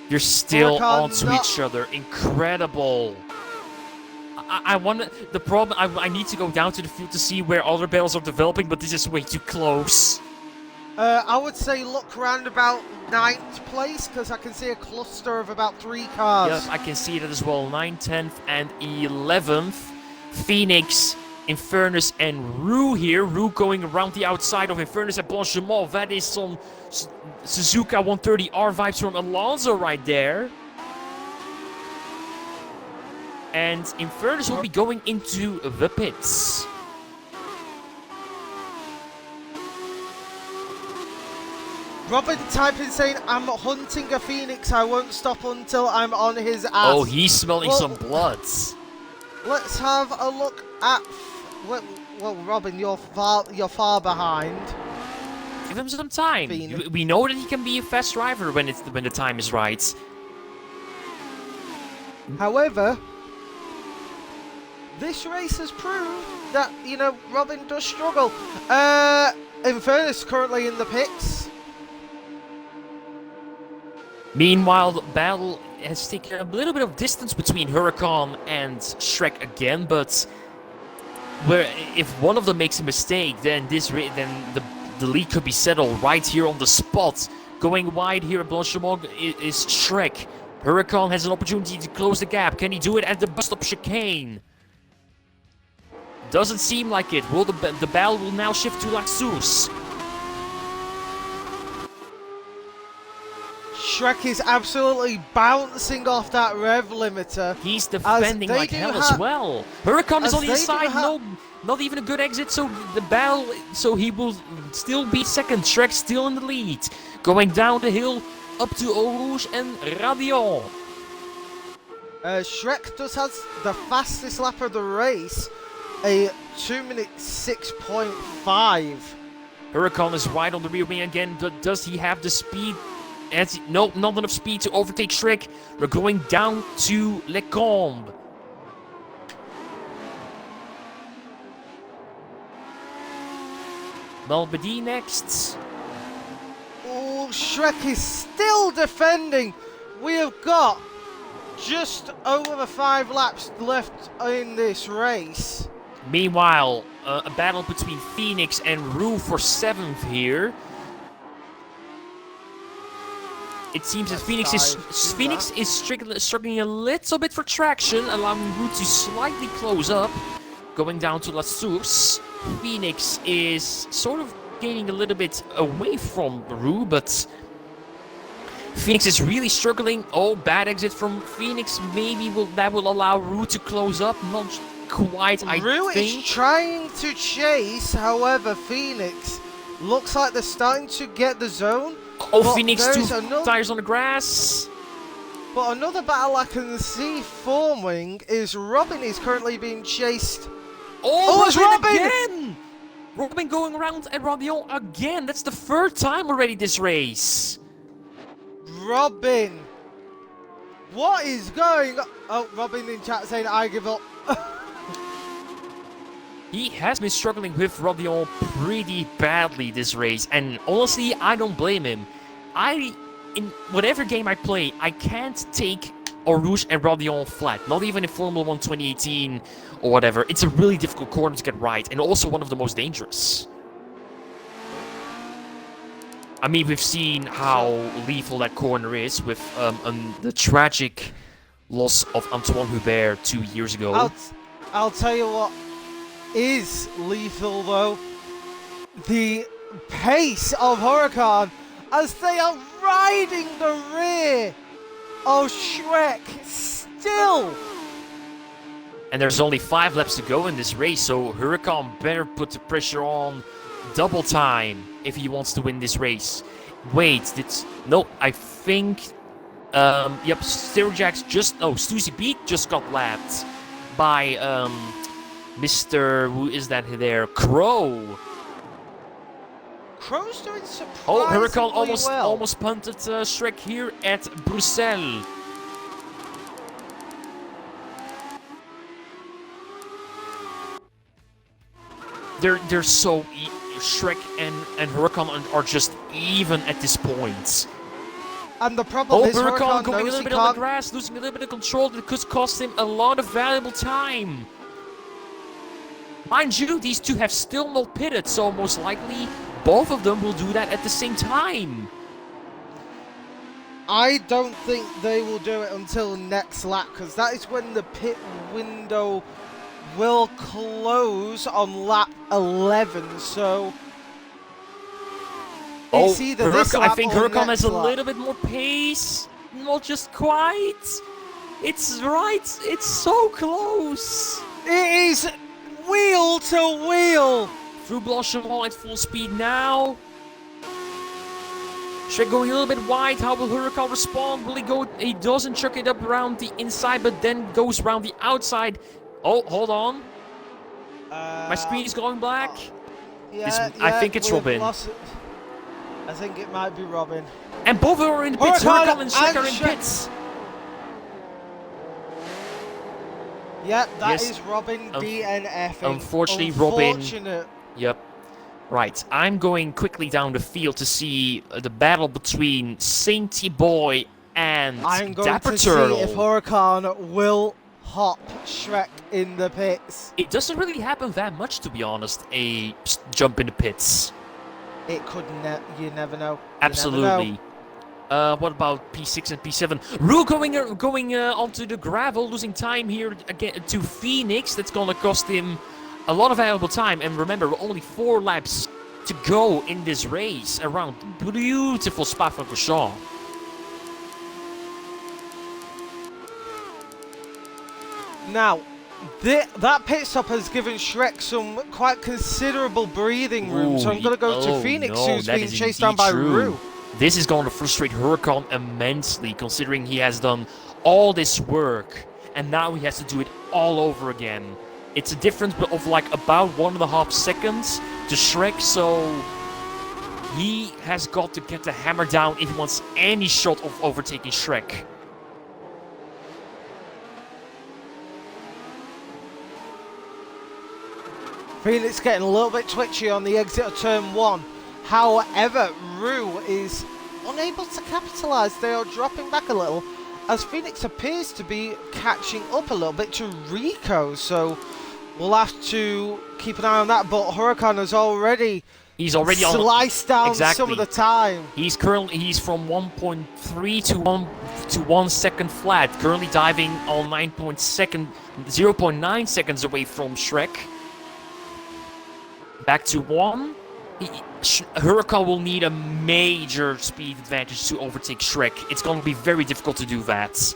They're still Huracan onto not- each other. Incredible. I want the problem. I need to go down to the field to see where other battles are developing, but this is way too close. I would say look around about 9th place, because I can see a cluster of about 3 cars. Yep, I can see that as well. 9th, 10th, and 11th. Phoenix, Infernus, and Rue here. Rue going around the outside of Infernus and Blanchimont. That is some Suzuka 130R vibes from Alonso right there. And Infernus will be going into the pits. Robin typing saying, I'm hunting a Phoenix, I won't stop until I'm on his ass. Oh, he's smelling Well, some blood. Let's have a look at... Well, Robin, you're far behind. Give him some time. Phoenix. We know that he can be a fast driver when the time is right. However, this race has proved that, you know, Robin does struggle. Infernus currently in the pits. Meanwhile, the battle has taken a little bit of distance between Huracan and Shrek again, but where if one of them makes a mistake, then the lead could be settled right here on the spot. Going wide here at Blanchimont is Shrek. Huracan has an opportunity to close the gap. Can he do it at the bus stop chicane? Doesn't seem like it. Will the battle will now shift to Laxus. Shrek is absolutely bouncing off that rev limiter. He's defending like hell as well. Huracan is on the inside. No, not even a good exit. So the battle. So he will still be second. Shrek still in the lead. Going down the hill up to Eau Rouge and Radion. Shrek does have the fastest lap of the race, a 2 minute 6.5. Huracan is wide on the rear wing again, but does he have the speed? No, not enough speed to overtake Shrek. We're going down to Les Combes. Malbedi next. Oh, Shrek is still defending. We have got just over 5 laps left in this race. Meanwhile, a battle between Phoenix and Rue for 7th here. It seems that Phoenix is struggling a little bit for traction, allowing Rue to slightly close up. Going down to La Source. Phoenix is sort of gaining a little bit away from Rue, but Phoenix is really struggling. Oh, bad exit from Phoenix. Maybe that will allow Rue to close up. Not quite, I think. Rue is trying to chase, however, Phoenix looks like they're starting to get the zone. Oh, but Phoenix, 2 tires on the grass. But another battle I can see forming is Robin is currently being chased. Oh, it's Robin again! Robin going around at Radion again. That's the 3rd time already this race. Robin. What is going on? Oh, Robin in chat saying, I give up. He has been struggling with Radion pretty badly this race, and honestly, I don't blame him. In whatever game I play, I can't take Eau Rouge and Radion flat, not even in Formula 1 2018 or whatever. It's a really difficult corner to get right, and also one of the most dangerous. I mean, we've seen how lethal that corner is with the tragic loss of Antoine Hubert 2 years ago. I'll tell you what is lethal though. The pace of Huracan as they are riding the rear of Shrek still. And there's only 5 laps to go in this race, so Huracan better put the pressure on double time if he wants to win this race. Wait, no, I think, yep, Stussy Beat just got lapped by, Mr. Who is that there? Crow. Crow's doing surprisingly Oh, Huracan well. almost punted Shrek here at Bruxelles. They're so Shrek and Huracan are just even at this point. And the problem is Huracan Huracan going a knows little he bit on the can't. grass, losing a little bit of control. That could cost him a lot of valuable time. Mind you, these two have still not pitted, so most likely both of them will do that at the same time. I don't think they will do it until next lap, because that is when the pit window will close on lap 11. So it's either this lap I think or Huracan has next a lap. little bit more pace. Not just quite. It's right. It's so close. It is wheel to wheel. Through Blanchimont at full speed now. Shrek going a little bit wide. How will Huracan respond? Will he go? He doesn't chuck it up around the inside, but then goes around the outside. Oh, hold on. My screen is going black. I think it's Robin. I think it might be Robin. And both are in the pits. Huracan and Shrek and are in Shrek. pits. Yeah, that Yes. is Robin DNF. Unfortunately, Robin. Unfortunate. Yep. Right, I'm going quickly down the field to see the battle between Sainty Boy and I'm going Dapper to Turtle. see if Huracan will hop Shrek in the pits. It doesn't really happen that much, to be honest, a jump in the pits. It could you never know. You Absolutely. never know. What about P6 and P7? Rue going onto the gravel, losing time here again to Phoenix. That's going to cost him a lot of valuable time. And remember, only 4 laps to go in this race around beautiful Spa-Francorchamps. Now, that pit stop has given Shrek some quite considerable breathing room, so I'm going to go to Phoenix, who's being chased down by Rue. This is going to frustrate Huracan immensely, considering he has done all this work, and now he has to do it all over again. It's a difference of like about 1.5 seconds to Shrek, so he has got to get the hammer down if he wants any shot of overtaking Shrek. Phoenix getting a little bit twitchy on the exit of turn 1. However, Rue is unable to capitalise. They are dropping back a little as Phoenix appears to be catching up a little bit to Rico. So we'll have to keep an eye on that. But Huracan has already sliced down some of the time. He's from 1.3 to 1 second flat. Currently diving on 0.9 seconds away from Shrek. Back to 1. Huracan will need a major speed advantage to overtake Shrek. It's going to be very difficult to do that.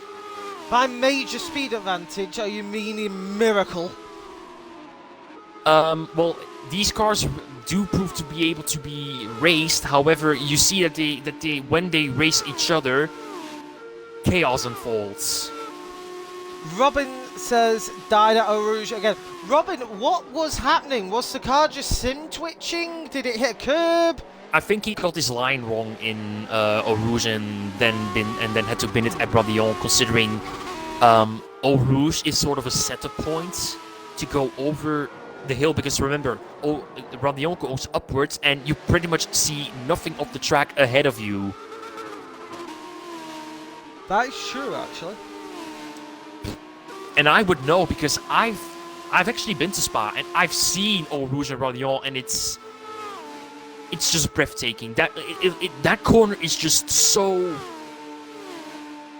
By major speed advantage, are you meaning miracle? Well, these cars do prove to be able to be raced. However, you see that they when they race each other, chaos unfolds. Robin says died at Eau Rouge again. Robin, what was happening? Was the car just sim twitching? Did it hit a curb? I think he got his line wrong in Eau Rouge and then had to bin it at Bradillon, considering Eau Rouge is sort of a setup point to go over the hill, because remember, Bradillon goes upwards and you pretty much see nothing of the track ahead of you. That is true, actually. And I would know because I've actually been to Spa and I've seen Eau Rouge and Bradillon, and it's just breathtaking. That corner is just so,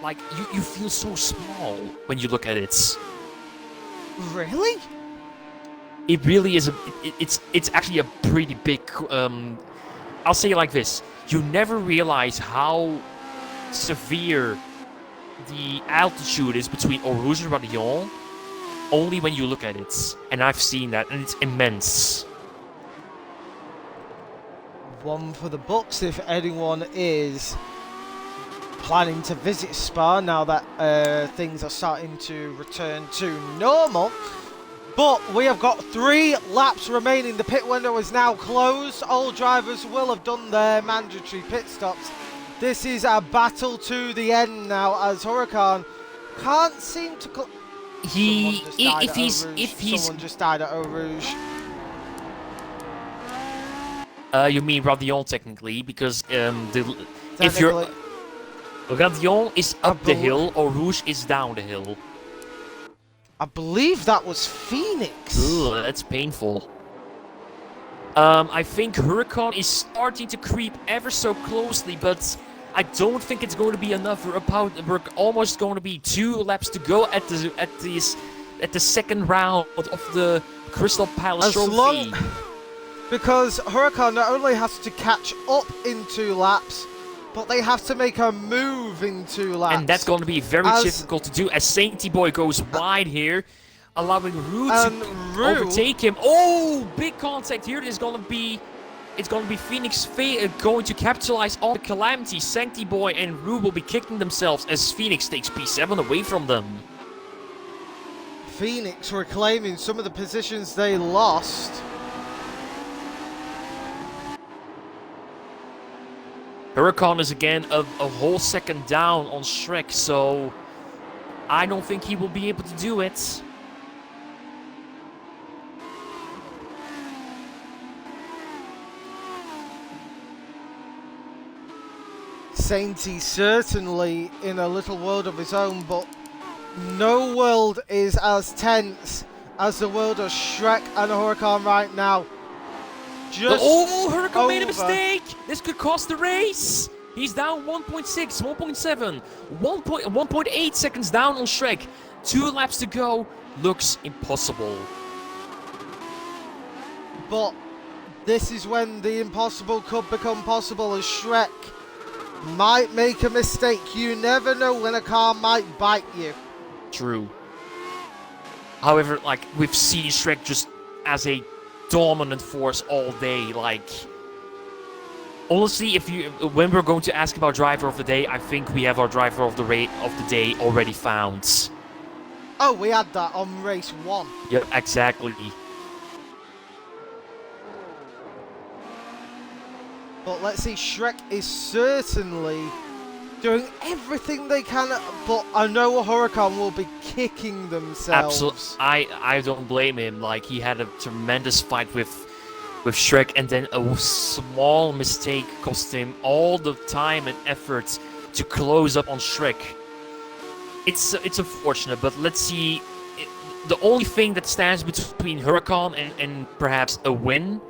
like, you feel so small when you look at it. Really? It really is. It's actually a pretty big. I'll say it like this: you never realize how severe the altitude is between Eau Rouge and Bradillon, only when you look at it. And I've seen that, and it's immense. One for the books if anyone is planning to visit Spa now that things are starting to return to normal. But we have got 3 laps remaining. The pit window is now closed. All drivers will have done their mandatory pit stops. This is a battle to the end now, as Huracan can't seem to. Someone just died at Eau Rouge. You mean Bradillon technically, because if you're Radion is up the hill, or Rouge is down the hill. I believe that was Phoenix. Ugh, that's painful. I think Huracan is starting to creep ever so closely, but I don't think it's going to be enough. We're almost going to be 2 laps to go at the second round of the Crystal Palace Trophy. Because Huracan not only has to catch up in 2 laps, but they have to make a move in 2 laps. And that's going to be very difficult to do as Sainty Boy goes wide here, allowing Rue to overtake him. Oh, big contact here. It's going to be Phoenix going to capitalize on the calamity. Sancty Boy and Rue will be kicking themselves as Phoenix takes P7 away from them. Phoenix reclaiming some of the positions they lost. Huracan is again a whole second down on Shrek, so I don't think he will be able to do it. Sainty certainly in a little world of his own, but no world is as tense as the world of Shrek and Huracan right now. Huracan made a mistake! This could cost the race! He's down 1.6, 1.7, 1.8 seconds down on Shrek. 2 laps to go. Looks impossible. But this is when the impossible could become possible, as Shrek might make a mistake. You never know when a car might bite you. True. However, like, we've seen Shrek just as a dominant force all day. Like, honestly, when we're going to ask about driver of the day, I think we have our driver of the day already found. Oh, we had that on race 1. Yep, exactly. But let's see, Shrek is certainly doing everything they can, but I know Huracan will be kicking themselves. Absolutely. I don't blame him. Like, he had a tremendous fight with Shrek, and then a small mistake cost him all the time and effort to close up on Shrek. It's unfortunate, but let's see. The only thing that stands between Huracan and perhaps a win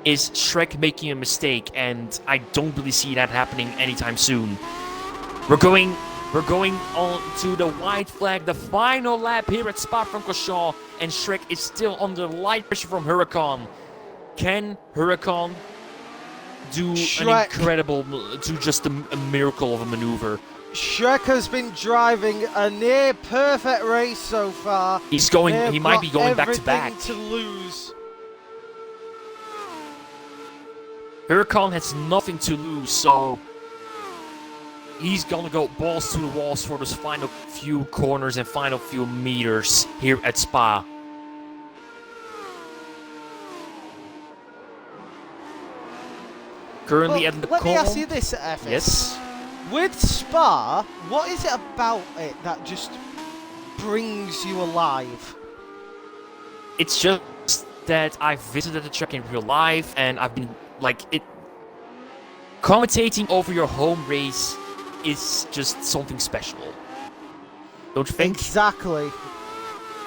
is Shrek making a mistake, and I don't really see that happening anytime soon. We're going on to the white flag, the final lap here at Spa-Francorchamps, and Shrek is still under light pressure from Huracan. Can Huracan do an incredible, do just a miracle of a maneuver? Shrek has been driving a near perfect race so far. He might be going back to back. To lose. Huracan has nothing to lose, so he's gonna go balls to the walls for those final few corners and final few meters here at Spa. Currently at the let me ask you this, FS. Yes? With Spa, what is it about it that just brings you alive? It's just that I've visited the track in real life, and I've been, commentating over your home race is just something special. Don't you think? Exactly.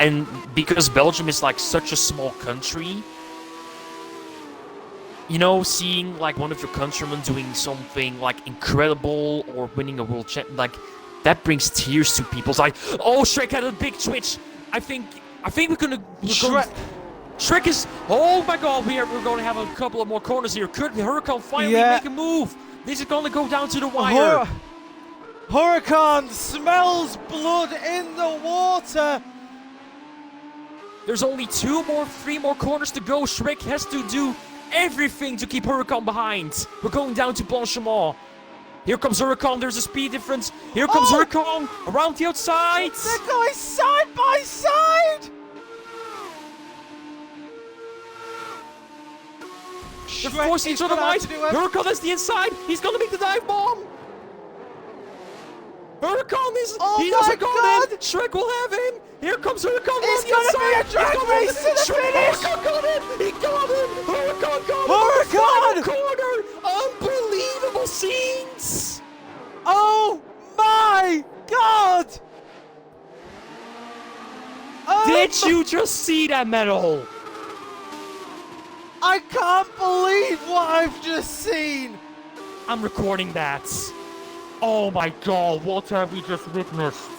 And because Belgium is such a small country, you know, seeing one of your countrymen doing something incredible or winning a world champ, that brings tears to people. It's like, oh, Shrek had a big twitch. I think we're gonna Shrek is, oh my god, we're going to have a couple of more corners here. Could Huracan finally make a move? This is going to go down to the wire. Huracan smells blood in the water. There's only 3 more corners to go. Shrek has to do everything to keep Huracan behind. We're going down to Blanchiment. Here comes Huracan. There's a speed difference. Here comes Huracan around the outside. They're going side by side. They're forcing each other wide. Huracan has the inside. He's going to make the dive bomb. Huracan is... he doesn't go in. Shrek will have him. Here comes Huracan. It's going to be a drag race to the finish. Huracan got him. He got him. Huracan got him. Huracan. Corner. Unbelievable scenes. Oh my my God! Did you just see that medal? I can't believe what I've just seen! I'm recording that. Oh my god, what have we just witnessed?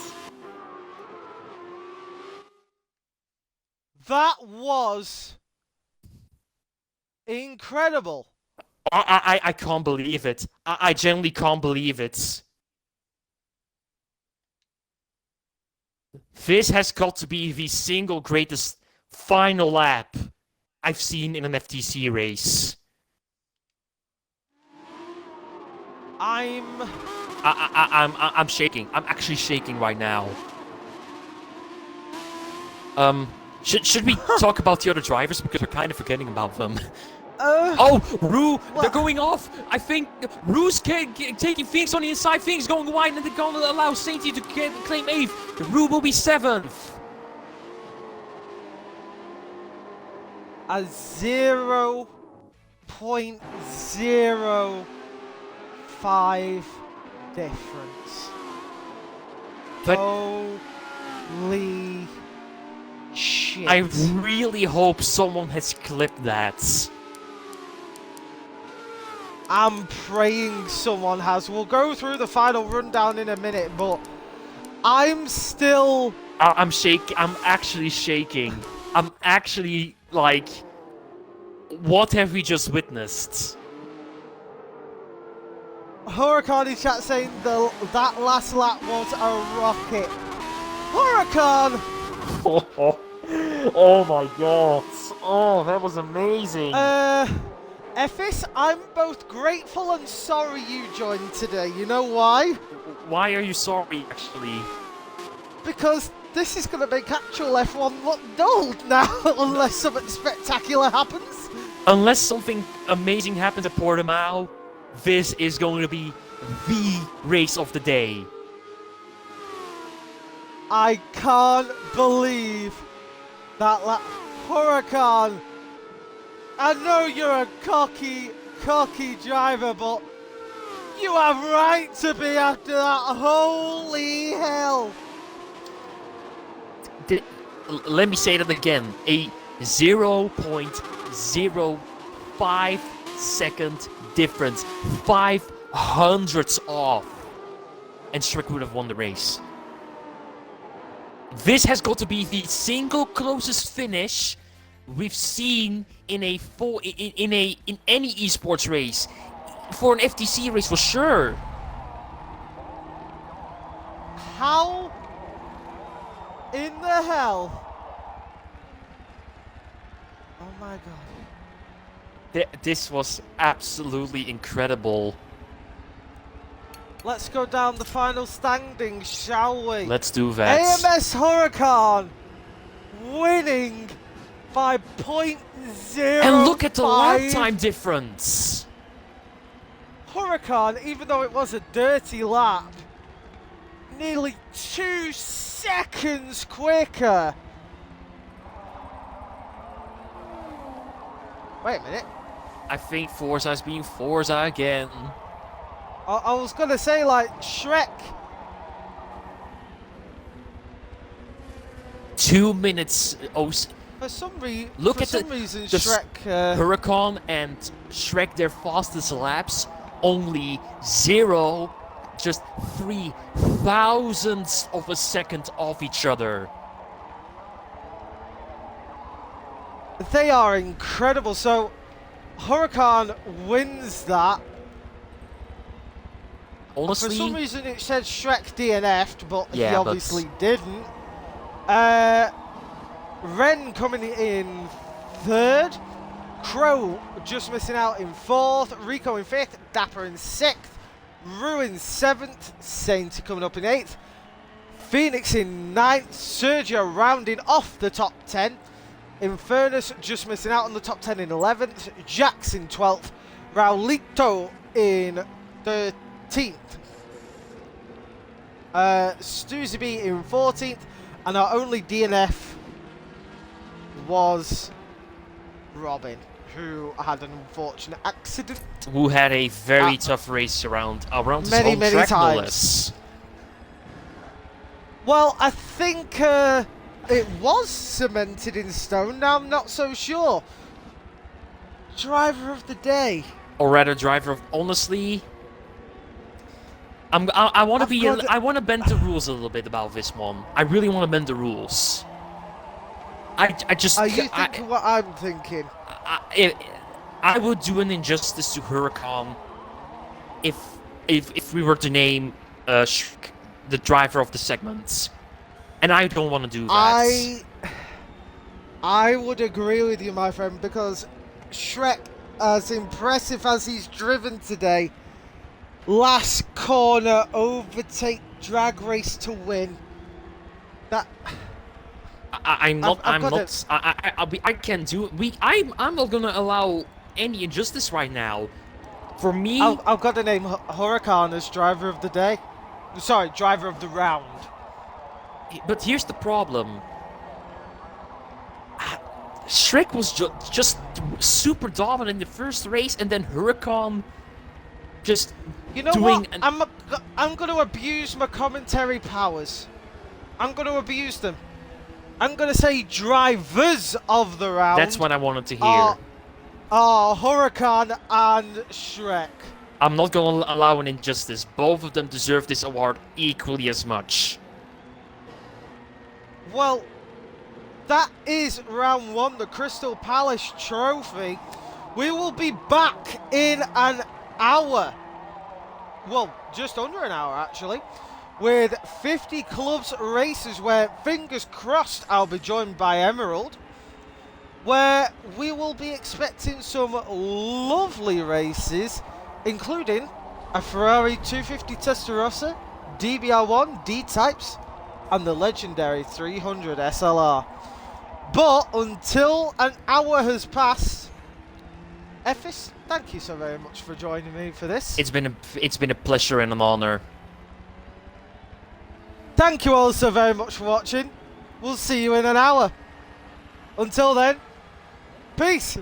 That was incredible. I can't believe it. I genuinely can't believe it. This has got to be the single greatest final lap I've seen in an FTC race. I'm shaking. I'm actually shaking right now. Should we talk about the other drivers because we're kind of forgetting about them? Oh, Rue, they're going off. I think Rue's taking Phoenix on the inside. Phoenix going wide, and they're going to allow Sainty to claim 8th. Rue will be 7th. A 0.05 difference. But holy shit. I really hope someone has clipped that. I'm praying someone has. We'll go through the final rundown in a minute, but I'm still... I'm shaking. I'm actually shaking. I'm actually, like... What have we just witnessed? Huracan in chat saying that last lap was a rocket. Huracan! Oh my god. Oh, that was amazing. Effis, I'm both grateful and sorry you joined today. You know why? Why are you sorry, actually? Because this is going to make actual F1 look dull now, unless something spectacular happens. Unless something amazing happens at Portimao, this is going to be the race of the day. I can't believe that Huracan. I know you're a cocky driver, but you have right to be after that. Holy hell. Let me say that again. A 0.05 second difference. 500ths off. And Shrek would have won the race. This has got to be the single closest finish we've seen in any esports race, for an FTC race for sure. How in the hell? Oh my god. This was absolutely incredible. Let's go down the final standings, shall we? Let's do that. AMS Huracan winning by 0.05. And look at the lap time difference. Huracan, even though it was a dirty lap, nearly 2 seconds quicker. Wait a minute. I think Forza is being Forza again. I was going to say, like, Shrek. 2 minutes. For some reason, Shrek. Huracan and Shrek, their fastest laps, only just 3 thousandths of a second off each other. They are incredible. So, Huracan wins that. Honestly, for some reason it said Shrek DNF'd, but yeah, he obviously didn't. Ren coming in 3rd. Crow just missing out in 4th. Rico in 5th. Dapper in 6th. Rue in 7th. Saint coming up in 8th. Phoenix in 9th. Sergio rounding off the top 10. Infernus just missing out on the top 10 in 11th. Jax in 12th. Raulito in 13th. Stuzy B in 14th. And our only DNF was Robin, who had an unfortunate accident. Who had a very tough race around his home track, no less. Well, I think it was cemented in stone. Now I'm not so sure. Driver of the day. Or rather, driver of honestly. I want to I've be. got- I want to bend the rules a little bit about this one. I really want to bend the rules. I just. Are you thinking what I'm thinking? I would do an injustice to Huracan if we were to name the driver of the segments, and I don't want to do that. I would agree with you, my friend, because Shrek, as impressive as he's driven today, last corner overtake drag race to win. That I'm not. I've I'm got not. I can't do it. I'm not gonna allow any injustice right now. For me, I've got to name Huracan as driver of the day. Sorry, driver of the round. but here's the problem. Shrek was just super dominant in the first race, and then Huracan just You know doing. what? I'm going to abuse my commentary powers. I'm going to abuse them. I'm going to say drivers of the round. That's what I wanted to hear. Are Huracan and Shrek. I'm not going to allow an injustice. Both of them deserve this award equally as much. Well, that is round one, the Crystal Palace Trophy. We will be back in an hour. Well, just under an hour, actually. With 50 clubs races where, fingers crossed, I'll be joined by Emerald. Where we will be expecting some lovely races, including a Ferrari 250 Testarossa, DBR1, D-Types, and the legendary 300 SLR. But until an hour has passed, Ephes, thank you so very much for joining me for this. It's been a pleasure and an honor. Thank you all so very much for watching. We'll see you in an hour. Until then, peace.